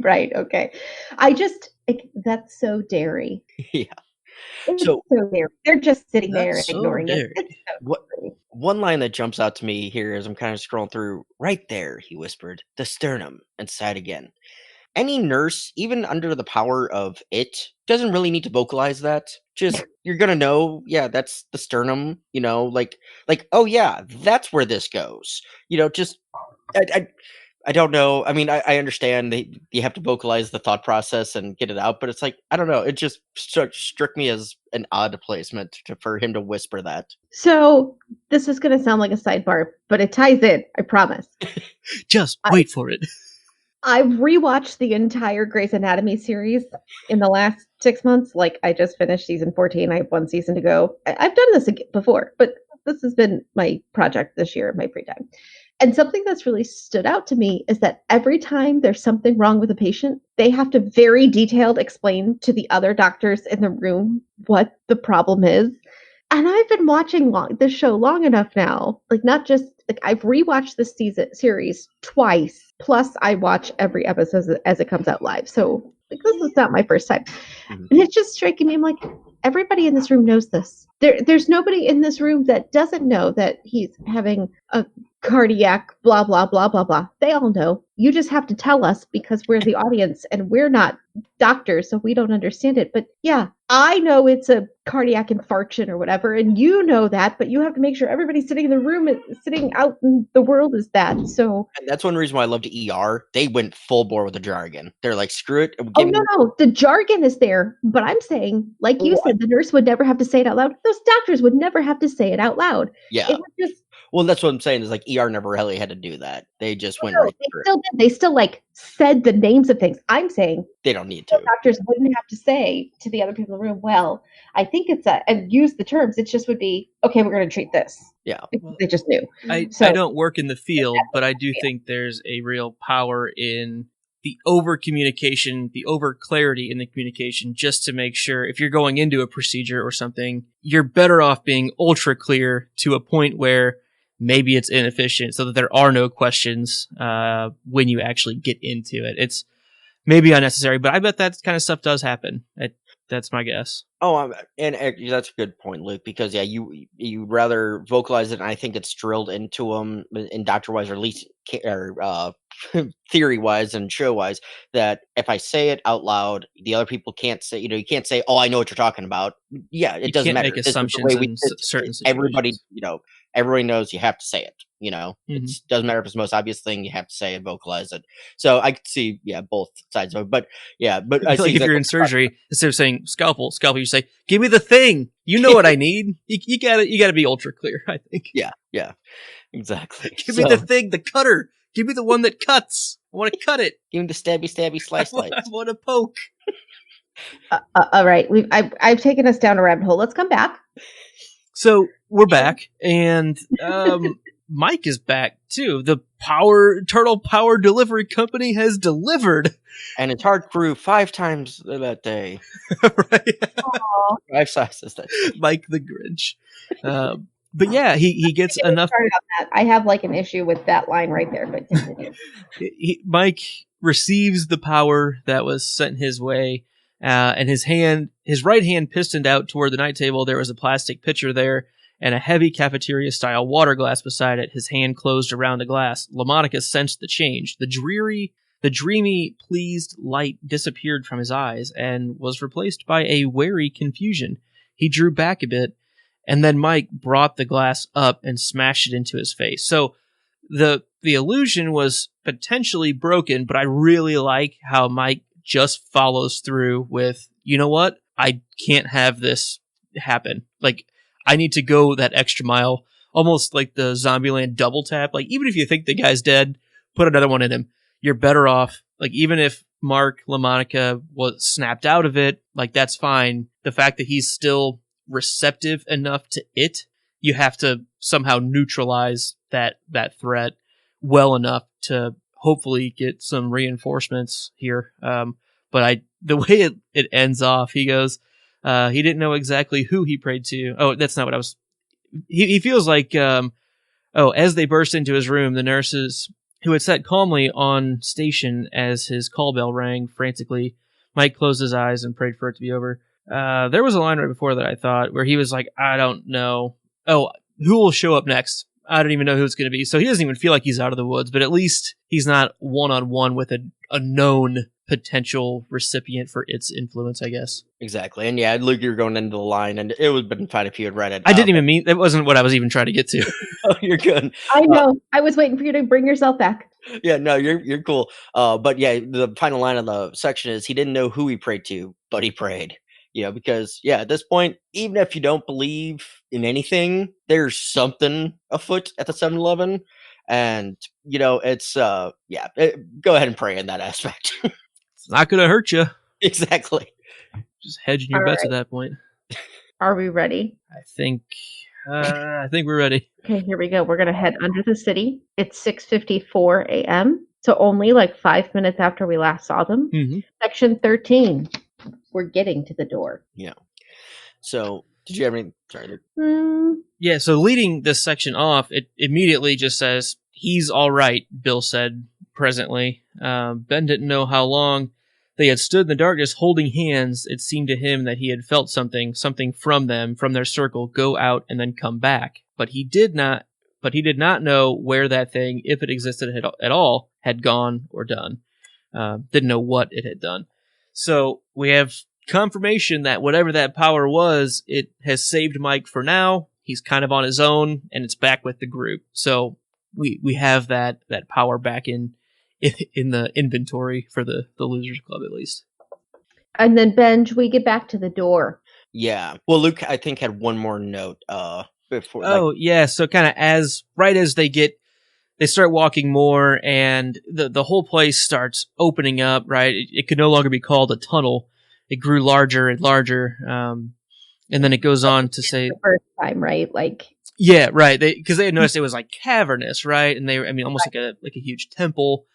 Right. Okay. I just that's so dairy. Yeah. It's So so dairy. They're just sitting there That's and so ignoring dairy. it. It's so What- dairy. one line that jumps out to me here as I'm kind of scrolling through, right there, he whispered, the sternum, and sighed again. Any nurse, even under the power of it, doesn't really need to vocalize that. Just you're gonna know, yeah, that's the sternum, like oh yeah, that's where this goes. Just I don't know. I mean, I understand that you have to vocalize the thought process and get it out, but it's like I don't know. It just struck me as an odd placement for him to whisper that. So this is going to sound like a sidebar, but it ties in. I promise. Just wait for it. I've rewatched the entire Grey's Anatomy series in the last 6 months. Like I just finished season 14. I have one season to go. I've done this before, but this has been my project this year, my free time. And something that's really stood out to me is that every time there's something wrong with a patient, they have to very detailed explain to the other doctors in the room what the problem is. And I've been watching this show long enough now, like not just like I've rewatched this series twice. Plus, I watch every episode as it comes out live. So like this is not my first time, and it's just striking me. I'm like, everybody in this room knows this. There's nobody in this room that doesn't know that he's having a cardiac blah blah blah blah blah. They all know. You just have to tell us because we're the audience and we're not doctors, so we don't understand it. But yeah, I know it's a cardiac infarction or whatever, and you know that, but you have to make sure everybody sitting in the room sitting out in the world is that. So And that's one reason why I loved ER. They went full bore with the jargon. They're like, screw it. oh no, the jargon is there, but I'm saying, like you said, the nurse would never have to say it out loud. Those doctors would never have to say it out loud. Yeah. It would just Well, that's what I'm saying is like ER never really had to do that. They just went right through it. still did. They still like said the names of things. I'm saying They don't need to. doctors wouldn't have to say to the other people in the room, well, I think it's and use the terms. It just would be, okay, we're going to treat this. Yeah. They just knew. I So- don't work in the field, but I do think there's a real power in the over communication, the over clarity in the communication, just to make sure if you're going into a procedure or something, you're better off being ultra clear to a point where maybe it's inefficient so that there are no questions when you actually get into it. It's maybe unnecessary, but I bet that kind of stuff does happen. That's my guess. Oh, and that's a good point, Luke, because, yeah, you rather vocalize it, and I think it's drilled into them in doctor-wise, or at least theory-wise and show-wise, that if I say it out loud, the other people can't say, you can't say, oh, I know what you're talking about. Yeah, it doesn't can't matter. make This is the assumptions way we- in certain Everybody, situations. everybody knows you have to say it. It doesn't matter if it's the most obvious thing, you have to say it, vocalize it. So I could see, both sides of it. But yeah, but I Like see if you're in surgery, instead of saying scalpel, you say, "Give me the thing." You know what I need. You got to be ultra clear. I think. Yeah, exactly. Give me the thing, the cutter. Give me the one that cuts. I want to cut it. Give me the stabby, slice. I want to poke. All right, I've taken us down a rabbit hole. Let's come back. So we're back, and Mike is back too. The Turtle Power Delivery Company has delivered. And his heart grew 5 times that day. Right? 5 sizes that day. Mike the Grinch. But yeah, he gets enough. Sorry about that. I have like an issue with that line right there, but continue. Mike receives the power that was sent his way, and his right hand pistoned out toward the night table. There was a plastic pitcher there and a heavy cafeteria-style water glass beside it. His hand closed around the glass. LaMonica sensed the change. The dreamy, pleased light disappeared from his eyes and was replaced by a wary confusion. He drew back a bit, and then Mike brought the glass up and smashed it into his face. So the illusion was potentially broken, but I really like how Mike just follows through with, you know what? I can't have this happen. Like, I need to go that extra mile, almost like the Zombieland double tap. Like, even if you think the guy's dead, put another one in him. you're better off, like, even if Mark LaMonica was snapped out of it, like, that's fine. The fact that he's still receptive enough to it, you have to somehow neutralize that threat well enough to hopefully get some reinforcements here. But the way it ends off, he goes, he didn't know exactly who he prayed to. Oh, that's not what I was. He feels like, as they burst into his room, the nurses, who had sat calmly on station as his call bell rang frantically, Mike closed his eyes and prayed for it to be over. There was a line right before that, I thought, where he was like, I don't know. Oh, who will show up next? I don't even know who it's going to be. So he doesn't even feel like he's out of the woods, but at least he's not one-on-one with a known potential recipient for its influence, I guess. Exactly. And yeah, Luke, you're going into the line, and it would have been fine if you had read it. I didn't even mean, that wasn't what I was even trying to get to. Oh, you're good. I know. I was waiting for you to bring yourself back. Yeah, no, you're cool. But yeah, the final line of the section is he didn't know who he prayed to, but he prayed. Because at this point, even if you don't believe in anything, there's something afoot at the 7-Eleven, and it's go ahead and pray in that aspect. It's not going to hurt you. Exactly. Just hedging your bets at that point. Are we ready? I think we're ready. Okay, here we go. We're going to head under the city. It's 6:54 a.m., so only like 5 minutes after we last saw them. Mm-hmm. Section 13. We're getting to the door. Yeah. So, did you have any? Sorry. Yeah, so leading this section off, it immediately just says, he's all right, Bill said presently. Ben didn't know how long they had stood in the darkness holding hands. It seemed to him that he had felt something from them, from their circle, go out and then come back. But he did not know where that thing, if it existed at all, had gone or done. Didn't know what it had done. So we have confirmation that whatever that power was, it has saved Mike for now. He's kind of on his own, and it's back with the group. So we have that power back in the inventory for the Losers Club, at least. And then, Benj, we get back to the door. Yeah. Well, Luke, I think, had one more note before. Yeah. So kind of as they start walking more, and the whole place starts opening up, right? It could no longer be called a tunnel. It grew larger and larger. And then it goes on to say... The first time, right? Yeah, right. Because they had noticed it was like cavernous, right? And almost like a huge temple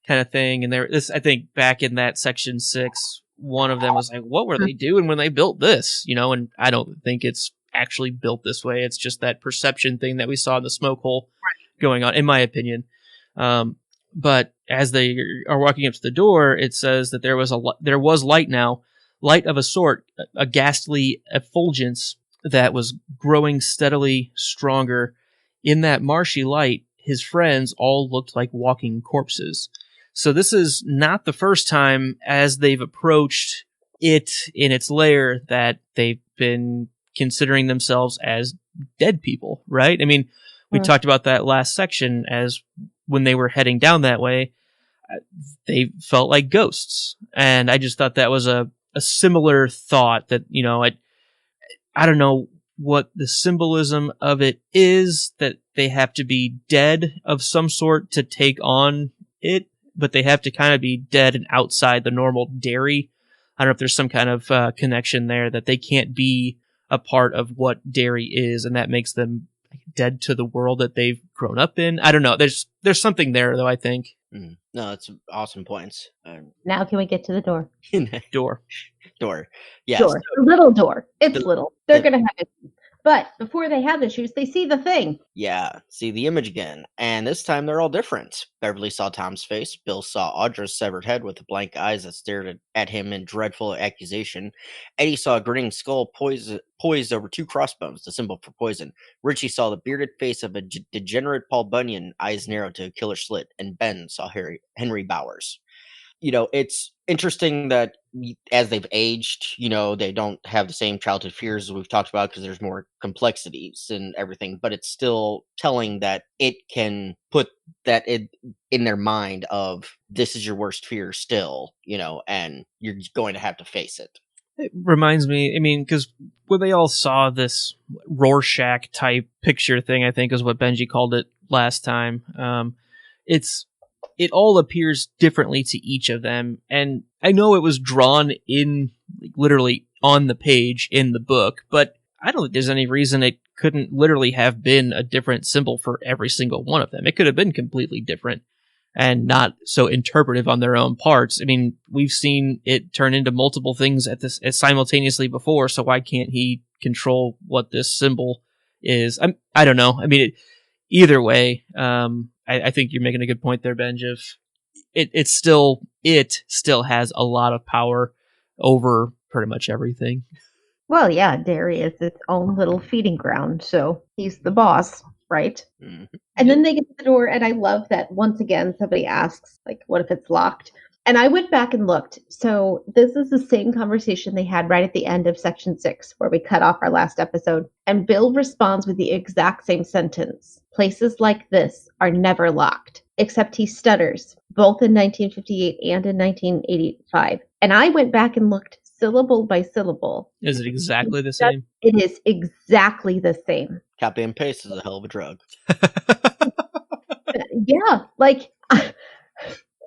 kind of thing. And I think back in that section 6, one of them was like, what were they doing when they built this? And I don't think it's actually built this way. It's just that perception thing that we saw in the smoke hole going on, in my opinion. But as they are walking up to the door, it says that there was light now, light of a sort, a ghastly effulgence that was growing steadily stronger. In that marshy light, his friends all looked like walking corpses. So this is not the first time as they've approached it in its lair that they've been considering themselves as dead people, right? We talked about that last section as when they were heading down that way, they felt like ghosts. And I just thought that was a similar thought that, I don't know what the symbolism of it is, that they have to be dead of some sort to take on it, but they have to kind of be dead and outside the normal dairy. I don't know if there's some kind of connection there that they can't be a part of what dairy is, and that makes them dead to the world that they've grown up in. I don't know. There's something there, though, I think. No, that's awesome points. Now can we get to the door? Door. Yes. Door. Little door. It's little. They're going to have it. But before they have issues, they see the thing. Yeah, see the image again. And this time they're all different. Beverly saw Tom's face. Bill saw Audra's severed head with the blank eyes that stared at him in dreadful accusation. Eddie saw a grinning skull poised over 2 crossbones, the symbol for poison. Richie saw the bearded face of a degenerate Paul Bunyan, eyes narrowed to a killer slit. And Ben saw Henry Bowers. It's interesting that as they've aged, they don't have the same childhood fears as we've talked about because there's more complexities and everything, but it's still telling that it can put that in their mind of this is your worst fear still, and you're going to have to face it. It reminds me, because when they all saw this Rorschach type picture thing, I think is what Benji called it last time. It's it all appears differently to each of them. And I know it was drawn in, like, literally on the page in the book, but I don't think there's any reason it couldn't literally have been a different symbol for every single one of them. It could have been completely different and not so interpretive on their own parts. I mean, we've seen it turn into multiple things at this simultaneously before, so why can't he control what this symbol is? I don't know. I mean, either way, I think you're making a good point there, Benj. It still has a lot of power over pretty much everything. Well, yeah, dairy is its own little feeding ground, so he's the boss, right? Mhm. And then they get to the door, and I love that once again somebody asks, like, what if it's locked? And I went back and looked. So this is the same conversation they had right at the end of section 6, where we cut off our last episode. And Bill responds with the exact same sentence. Places like this are never locked, except he stutters, both in 1958 and in 1985. And I went back and looked syllable by syllable. Is it exactly the same? It is exactly the same. Copy and paste is a hell of a drug. Yeah, like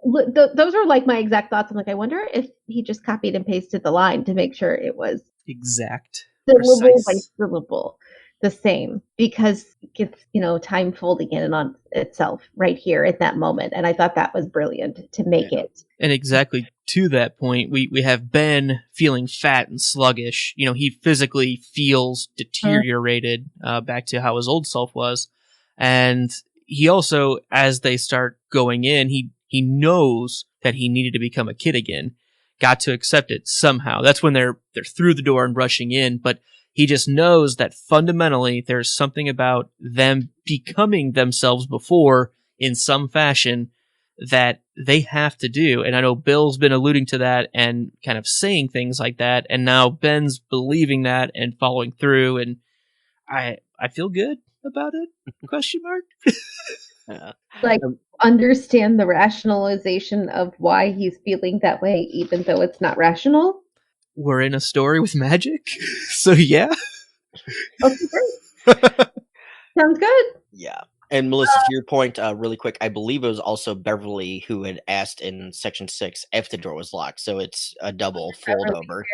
those are like my exact thoughts. I'm like, I wonder if he just copied and pasted the line to make sure it was Exact. syllable by Precise. syllable the same, because it's, time folding in and on itself right here at that moment. And I thought that was brilliant to make it. And exactly to that point, we have Ben feeling fat and sluggish. He physically feels deteriorated back to how his old self was. And he also, as they start going in, he knows that he needed to become a kid again. Got to accept it somehow. That's when they're through the door and rushing in, but he just knows that fundamentally there's something about them becoming themselves before in some fashion that they have to do. And I know Bill's been alluding to that and kind of saying things like that, and now Ben's believing that and following through, and I feel good about it? Question mark? Yeah. Like, understand the rationalization of why he's feeling that way, even though it's not rational. We're in a story with magic, so yeah. Okay, great. Sounds good. Yeah. And Melissa, to your point, really quick, I believe it was also Beverly who had asked in section 6 if the door was locked. So it's a double fold over.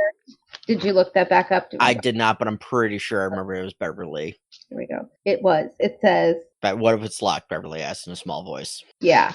Did you look that back up? I did not, but I'm pretty sure I remember it was Beverly. Here we go. It was. It says, But what if it's locked? Beverly asked in a small voice. yeah.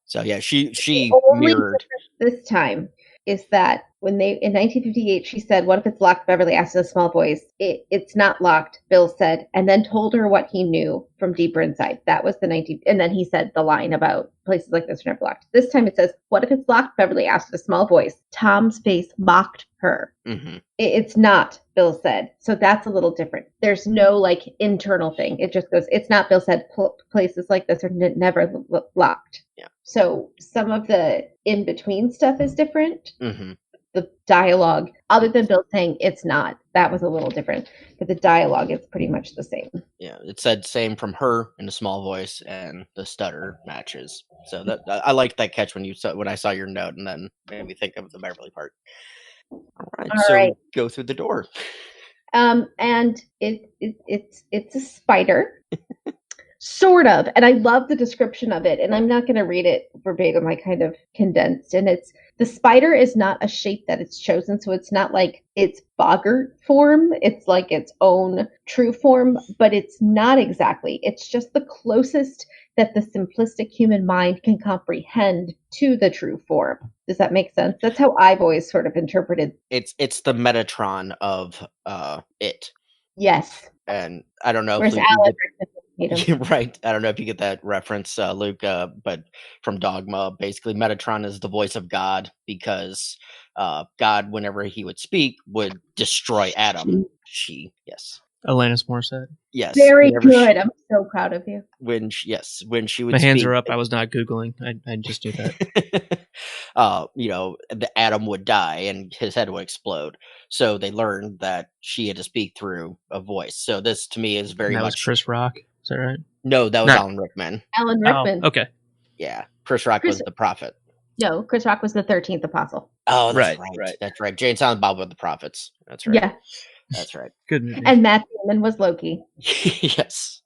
So yeah, she Only mirrored. This time is that when in 1958, she said, what if it's locked? Beverly asked in a small voice. It's not locked, Bill said, and then told her what he knew from deeper inside. That was and then he said the line about places like this are never locked. This time it says, what if it's locked? Beverly asked in a small voice. Tom's face mocked her. Mm-hmm. It's not, Bill said. So that's a little different. There's no like internal thing. It just goes, it's not, Bill said, places like this are never locked. Yeah. So some of the in-between stuff is different. Mm-hmm. The dialogue, other than Bill saying it's not, that was a little different. But the dialogue is pretty much the same. Yeah, it said same from her in a small voice, and the stutter matches. So that I liked that catch when I saw your note, and then made me think of the Beverly part. All right, go through the door. And it's a spider. Sort of. And I love the description of it. And I'm not going to read it verbatim. I kind of condensed. And the spider is not a shape that it's chosen. So it's not like its boggart form. It's like its own true form, but it's not exactly. It's just the closest that the simplistic human mind can comprehend to the true form. Does that make sense? That's how I've always sort of interpreted. It's the Metatron of it. Yes. And I don't know Whereas if Alan right. I don't know if you get that reference, Luke, but from Dogma, basically Metatron is the voice of God because God, whenever he would speak, would destroy Adam. Yes. Alanis Morissette. Yes. Very good. I'm so proud of you. When she would My hands speak, are up. I was not Googling. I just did that. the Adam would die and his head would explode. So they learned that she had to speak through a voice. So this to me is very that much was Chris Rock. Is that right? No, that was Alan Rickman. Alan Rickman. Oh, okay. Yeah. Chris Rock was the prophet. No, Chris Rock was the 13th apostle. Oh, that's Right. That's right. Jane Silent Bob were the prophets. That's right. Yeah. That's right. Good movie. And Matt Damon was Loki. Yes.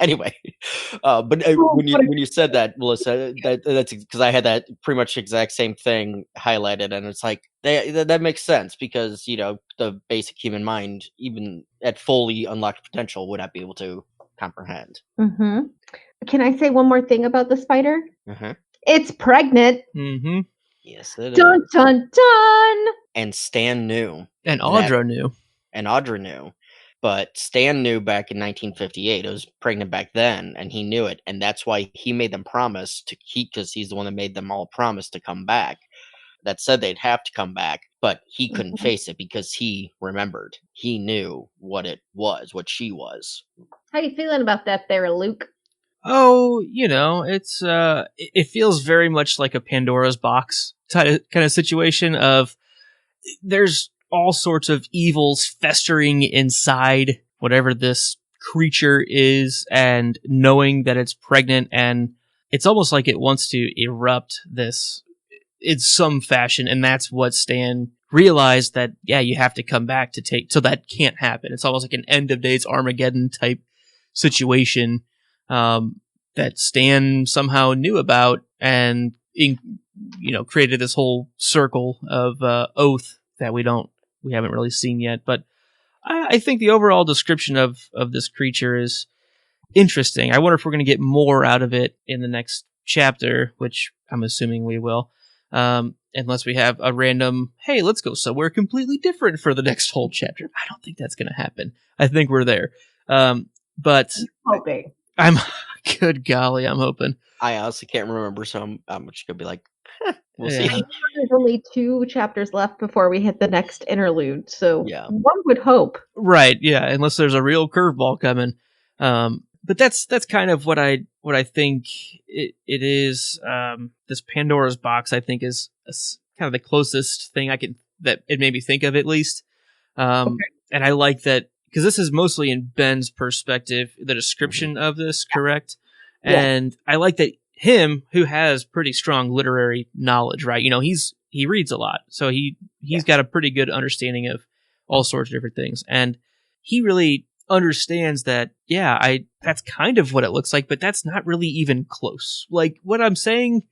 Anyway, but when you said that, Melissa, that's because I had that pretty much exact same thing highlighted, and it's like that makes sense because the basic human mind, even at fully unlocked potential, would not be able to comprehend. Mm-hmm. Can I say one more thing about the spider? Uh-huh. It's pregnant. Mm-hmm. Yes, it Dun is. dun dun. And Stan knew, And Audra knew. and Audra knew. But Stan knew back in 1958. It was pregnant back then, and he knew it. And that's why he made them promise because he's the one that made them all promise to come back. That said they'd have to come back, but he couldn't face it because he remembered. He knew what it was, what she was. How you feeling about that there, Luke? Oh, it's it feels very much like a Pandora's box kind of situation of there's all sorts of evils festering inside whatever this creature is, and knowing that it's pregnant, and it's almost like it wants to erupt this in some fashion, and that's what Stan realized, that you have to come back to take, so that can't happen. It's almost like an end of days Armageddon type situation that Stan somehow knew about, and created this whole circle of oath that we haven't really seen yet. But I think the overall description of this creature is interesting. I wonder if we're going to get more out of it in the next chapter, which I'm assuming we will. Unless we have a random, hey, let's go somewhere completely different for the next whole chapter. I don't think that's going to happen. I think we're there. But Hoping. Good golly, I'm hoping. I honestly can't remember, so I'm just going to be like, we'll Yeah. see. There's only 2 chapters left before we hit the next interlude, so Yeah. one would hope. Right, yeah, unless there's a real curveball coming. But that's kind of what I think it is. This Pandora's box, I think, is kind of the closest thing that it made me think of, at least. And I like that because this is mostly in Ben's perspective, the description of this, correct? Yeah. And I like that him, who has pretty strong literary knowledge, right? He reads a lot, so he's got a pretty good understanding of all sorts of different things, and he really understands that, that's kind of what it looks like, but that's not really even close. Like, what I'm saying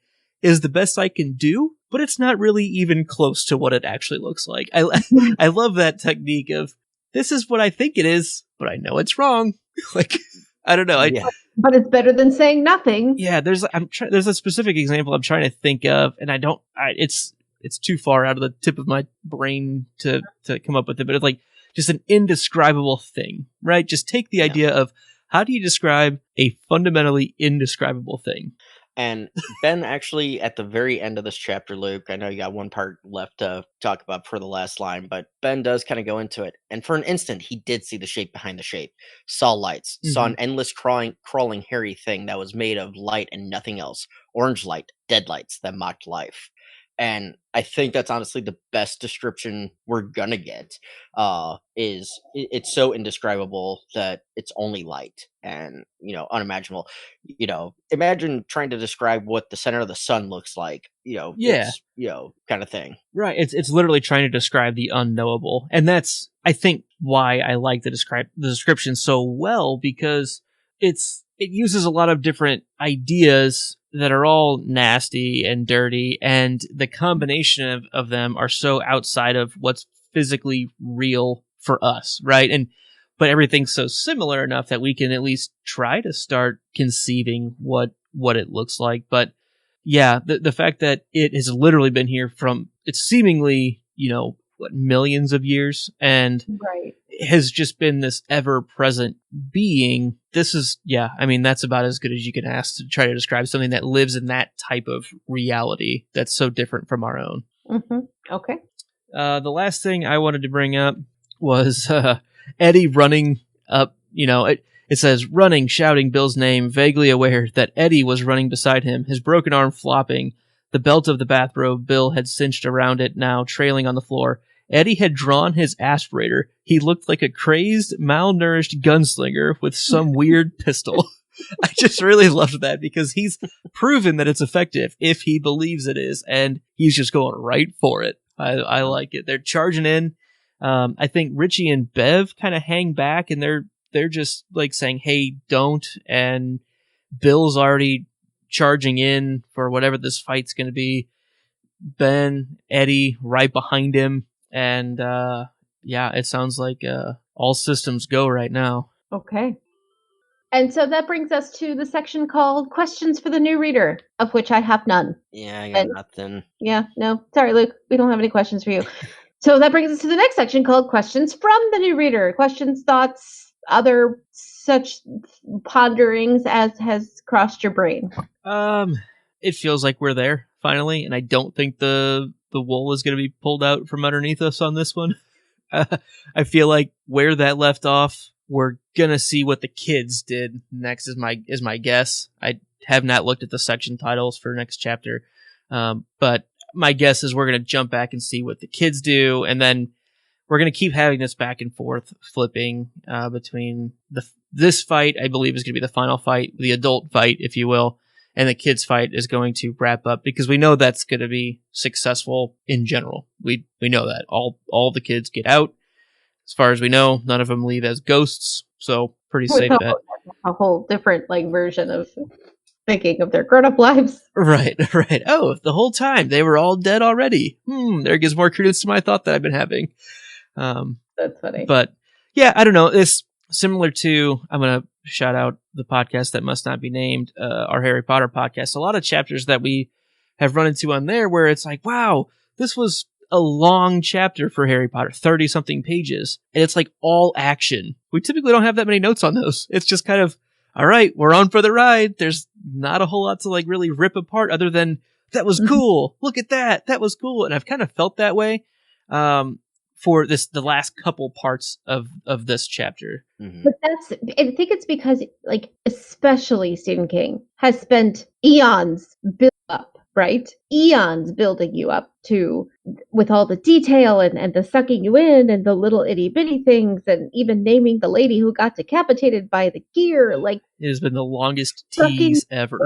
is the best I can do, but it's not really even close to what it actually looks like. I love that technique of, this is what I think it is, but I know it's wrong. Like, I don't know. But it's better than saying nothing. Yeah, there's a specific example I'm trying to think of, and it's too far out of the tip of my brain to come up with it, but it's like just an indescribable thing, right? Just take the idea of, how do you describe a fundamentally indescribable thing? And Ben actually, at the very end of this chapter, Luke, I know you got one part left to talk about for the last line, but Ben does kind of go into it. And for an instant, he did see the shape behind the shape, saw lights, saw an endless crawling, hairy thing that was made of light and nothing else. Orange light, dead lights that mocked life. And I think that's honestly the best description we're gonna get. It's so indescribable that it's only light and unimaginable. Imagine trying to describe what the center of the sun looks like. It's, kind of thing. Right. It's literally trying to describe the unknowable, and that's, I think, why I like the description so well, because it uses a lot of different ideas that are all nasty and dirty, and the combination of them are so outside of what's physically real for us, right? But everything's so similar enough that we can at least try to start conceiving what it looks like. But yeah, the fact that it has literally been here from, it's seemingly, millions of years, and Right. has just been this ever-present being. This is, that's about as good as you can ask to try to describe something that lives in that type of reality that's so different from our own. Mm-hmm. Okay. The last thing I wanted to bring up was Eddie running up. It says, running, shouting Bill's name, vaguely aware that Eddie was running beside him, his broken arm flopping, the belt of the bathrobe Bill had cinched around it now trailing on the floor. Eddie had drawn his aspirator. He looked like a crazed, malnourished gunslinger with some weird pistol. I just really loved that, because he's proven that it's effective if he believes it is, and he's just going right for it. I like it. They're charging in. I think Richie and Bev kind of hang back, and they're they're just like saying, hey, don't. And Bill's already charging in for whatever this fight's going to be. Ben, Eddie right behind him. And yeah, it sounds like all systems go right now. Okay. And so that brings us to the section called Questions for the New Reader, of which I have none. Yeah, I got And- nothing. Yeah, no. Sorry, Luke. We don't have any questions for you. So that brings us to the next section called Questions from the New Reader. Questions, thoughts, other such ponderings as has crossed your brain. It feels like we're there finally, and I don't think the wool is going to be pulled out from underneath us on this one. I feel like where that left off, we're gonna see what the kids did next. Is my guess. I have not looked at the section titles for next chapter, but my guess is we're gonna jump back and see what the kids do, and then we're gonna keep having this back and forth flipping between this fight. I believe is gonna be the final fight, the adult fight, if you will. And the kids fight is going to wrap up because we know that's going to be successful in general. We know that all the kids get out. As far as we know, none of them leave as ghosts. So pretty safe bet. A whole different version of thinking of their grown-up lives. Right. Oh, the whole time they were all dead already. There gives more credence to my thought that I've been having. That's funny. But yeah, I don't know. It's similar to, I'm going to shout out the podcast that must not be named, our Harry Potter podcast. A lot of chapters that we have run into on there where it's like, wow, this was a long chapter for Harry Potter, 30 something pages. And it's like all action. We typically don't have that many notes on those. It's just kind of, all right, we're on for the ride. There's not a whole lot to really rip apart other than that was cool. Look at that. That was cool. And I've kind of felt that way. For the last couple parts of this chapter. Mm-hmm. But I think it's because, especially Stephen King has spent eons build up, right? Eons building you up to, with all the detail and the sucking you in and the little itty bitty things and even naming the lady who got decapitated by the gear. It has been the longest tease ever.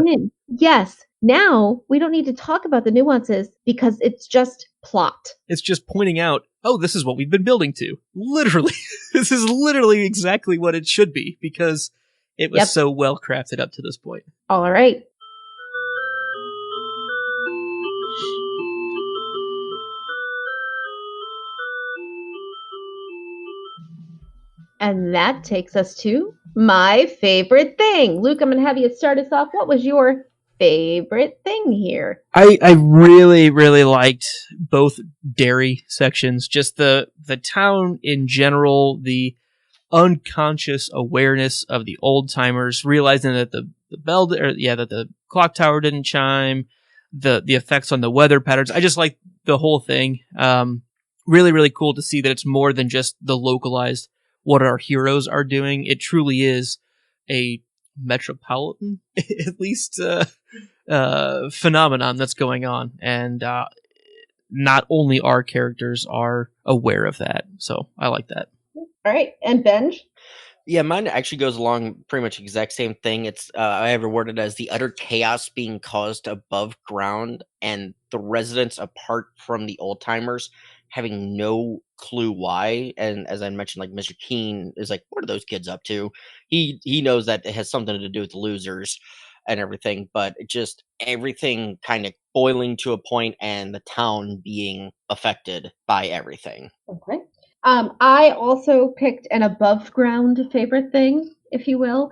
Yes. Now we don't need to talk about the nuances because it's just plot. It's just pointing out, oh, this is what we've been building to. Literally. This is literally exactly what it should be because it was so well crafted up to this point. All right. And that takes us to my favorite thing. Luke, I'm going to have you start us off. What was your favorite thing here? I really, really liked both dairy sections. Just the town in general, the unconscious awareness of the old timers, realizing that the bell, that the clock tower didn't chime, the effects on the weather patterns. I just like the whole thing. Really, really cool to see that it's more than just the localized what our heroes are doing. It truly is a metropolitan, at least, phenomenon that's going on, and not only our characters are aware of that. So I like that. All right, and Benj? Yeah, mine actually goes along pretty much exact same thing. It's I have it worded as the utter chaos being caused above ground and the residents apart from the old timers having no clue why. And as I mentioned, Mr. Keene is like, what are those kids up to? He knows that it has something to do with the losers and everything, but just everything kind of boiling to a point and the town being affected by everything. Okay. I also picked an above ground favorite thing, if you will.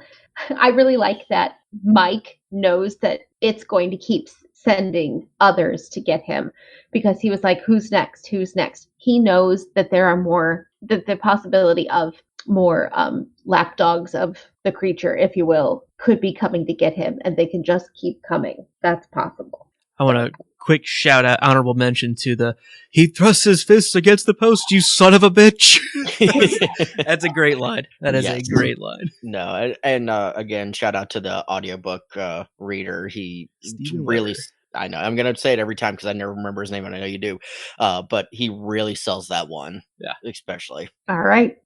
I really like that Mike knows that it's going to keep sending others to get him because he was like, who's next? Who's next? He knows that there are more, that the possibility of more lapdogs of the creature, if you will, could be coming to get him, and they can just keep coming. That's possible. I want to quick shout out, honorable mention to he thrusts his fists against the post, you son of a bitch. That's a great line. That is a great line. No, and again, shout out to the audiobook reader. He Stephen really, Weber. I know, I'm going to say it every time because I never remember his name and I know you do. But he really sells that one. Yeah. Especially. All right.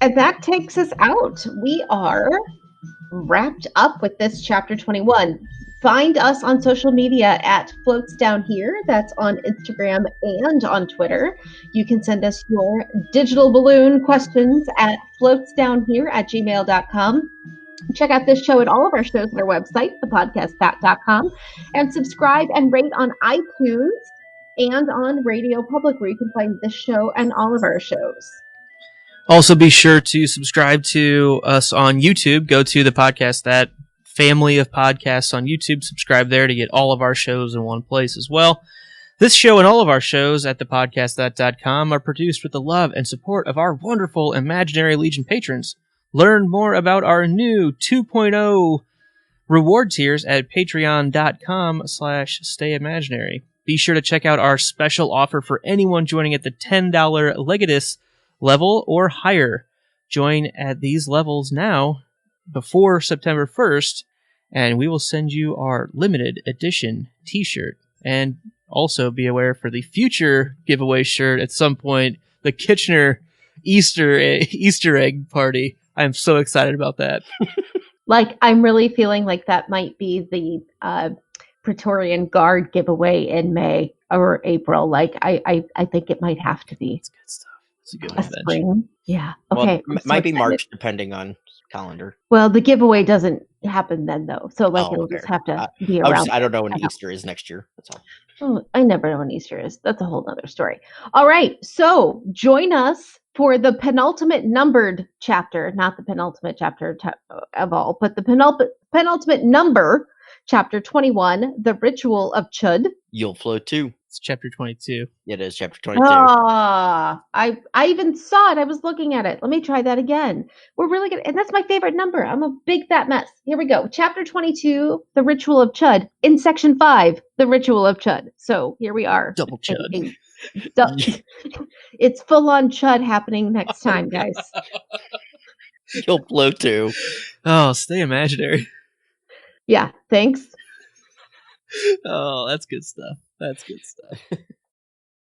And that takes us out. We are wrapped up with this chapter 21. Find us on social media at Floats Down Here. That's on Instagram and on Twitter. You can send us your digital balloon questions at floatsdownhere@gmail.com. Check out this show and all of our shows on our website, thepodcastbat.com, and subscribe and rate on iTunes and on Radio Public, where you can find this show and all of our shows. Also, be sure to subscribe to us on YouTube. Go to the podcast, that family of podcasts on YouTube. Subscribe there to get all of our shows in one place as well. This show and all of our shows at thepodcastbat.com are produced with the love and support of our wonderful Imaginary Legion patrons. Learn more about our new 2.0 reward tiers at patreon.com/stayimaginary. Be sure to check out our special offer for anyone joining at the $10 Legatus level or higher. Join at these levels now before September 1st, and we will send you our limited edition t-shirt. And also be aware for the future giveaway shirt at some point, the Kitchener Easter egg party. I'm so excited about that. Like, I'm really feeling like that might be the Praetorian Guard giveaway in May or April. Like, I think it might have to be. It's good stuff. It's a good A spring. Yeah. Okay. Well, might be March, depending on calendar. Well, the giveaway doesn't happen then, though. So, like, it'll okay. just have to be around. I don't know when Easter is next year. That's all. Oh, I never know when Easter is. That's a whole other story. All right. So, join us for the penultimate numbered chapter, not the penultimate chapter of all, but the penultimate number, chapter 21, The Ritual of Chud. You'll float too. It's chapter 22. It is chapter 22. Ah, I even saw it. I was looking at it. Let me try that again. We're really good. And that's my favorite number. I'm a big fat mess. Here we go. Chapter 22, The Ritual of Chud. In section 5, The Ritual of Chud. So here we are. Double Chud. It's full on Chud happening next time, guys. You'll float too. Oh, stay imaginary. Yeah, thanks. Oh, that's good stuff. That's good stuff.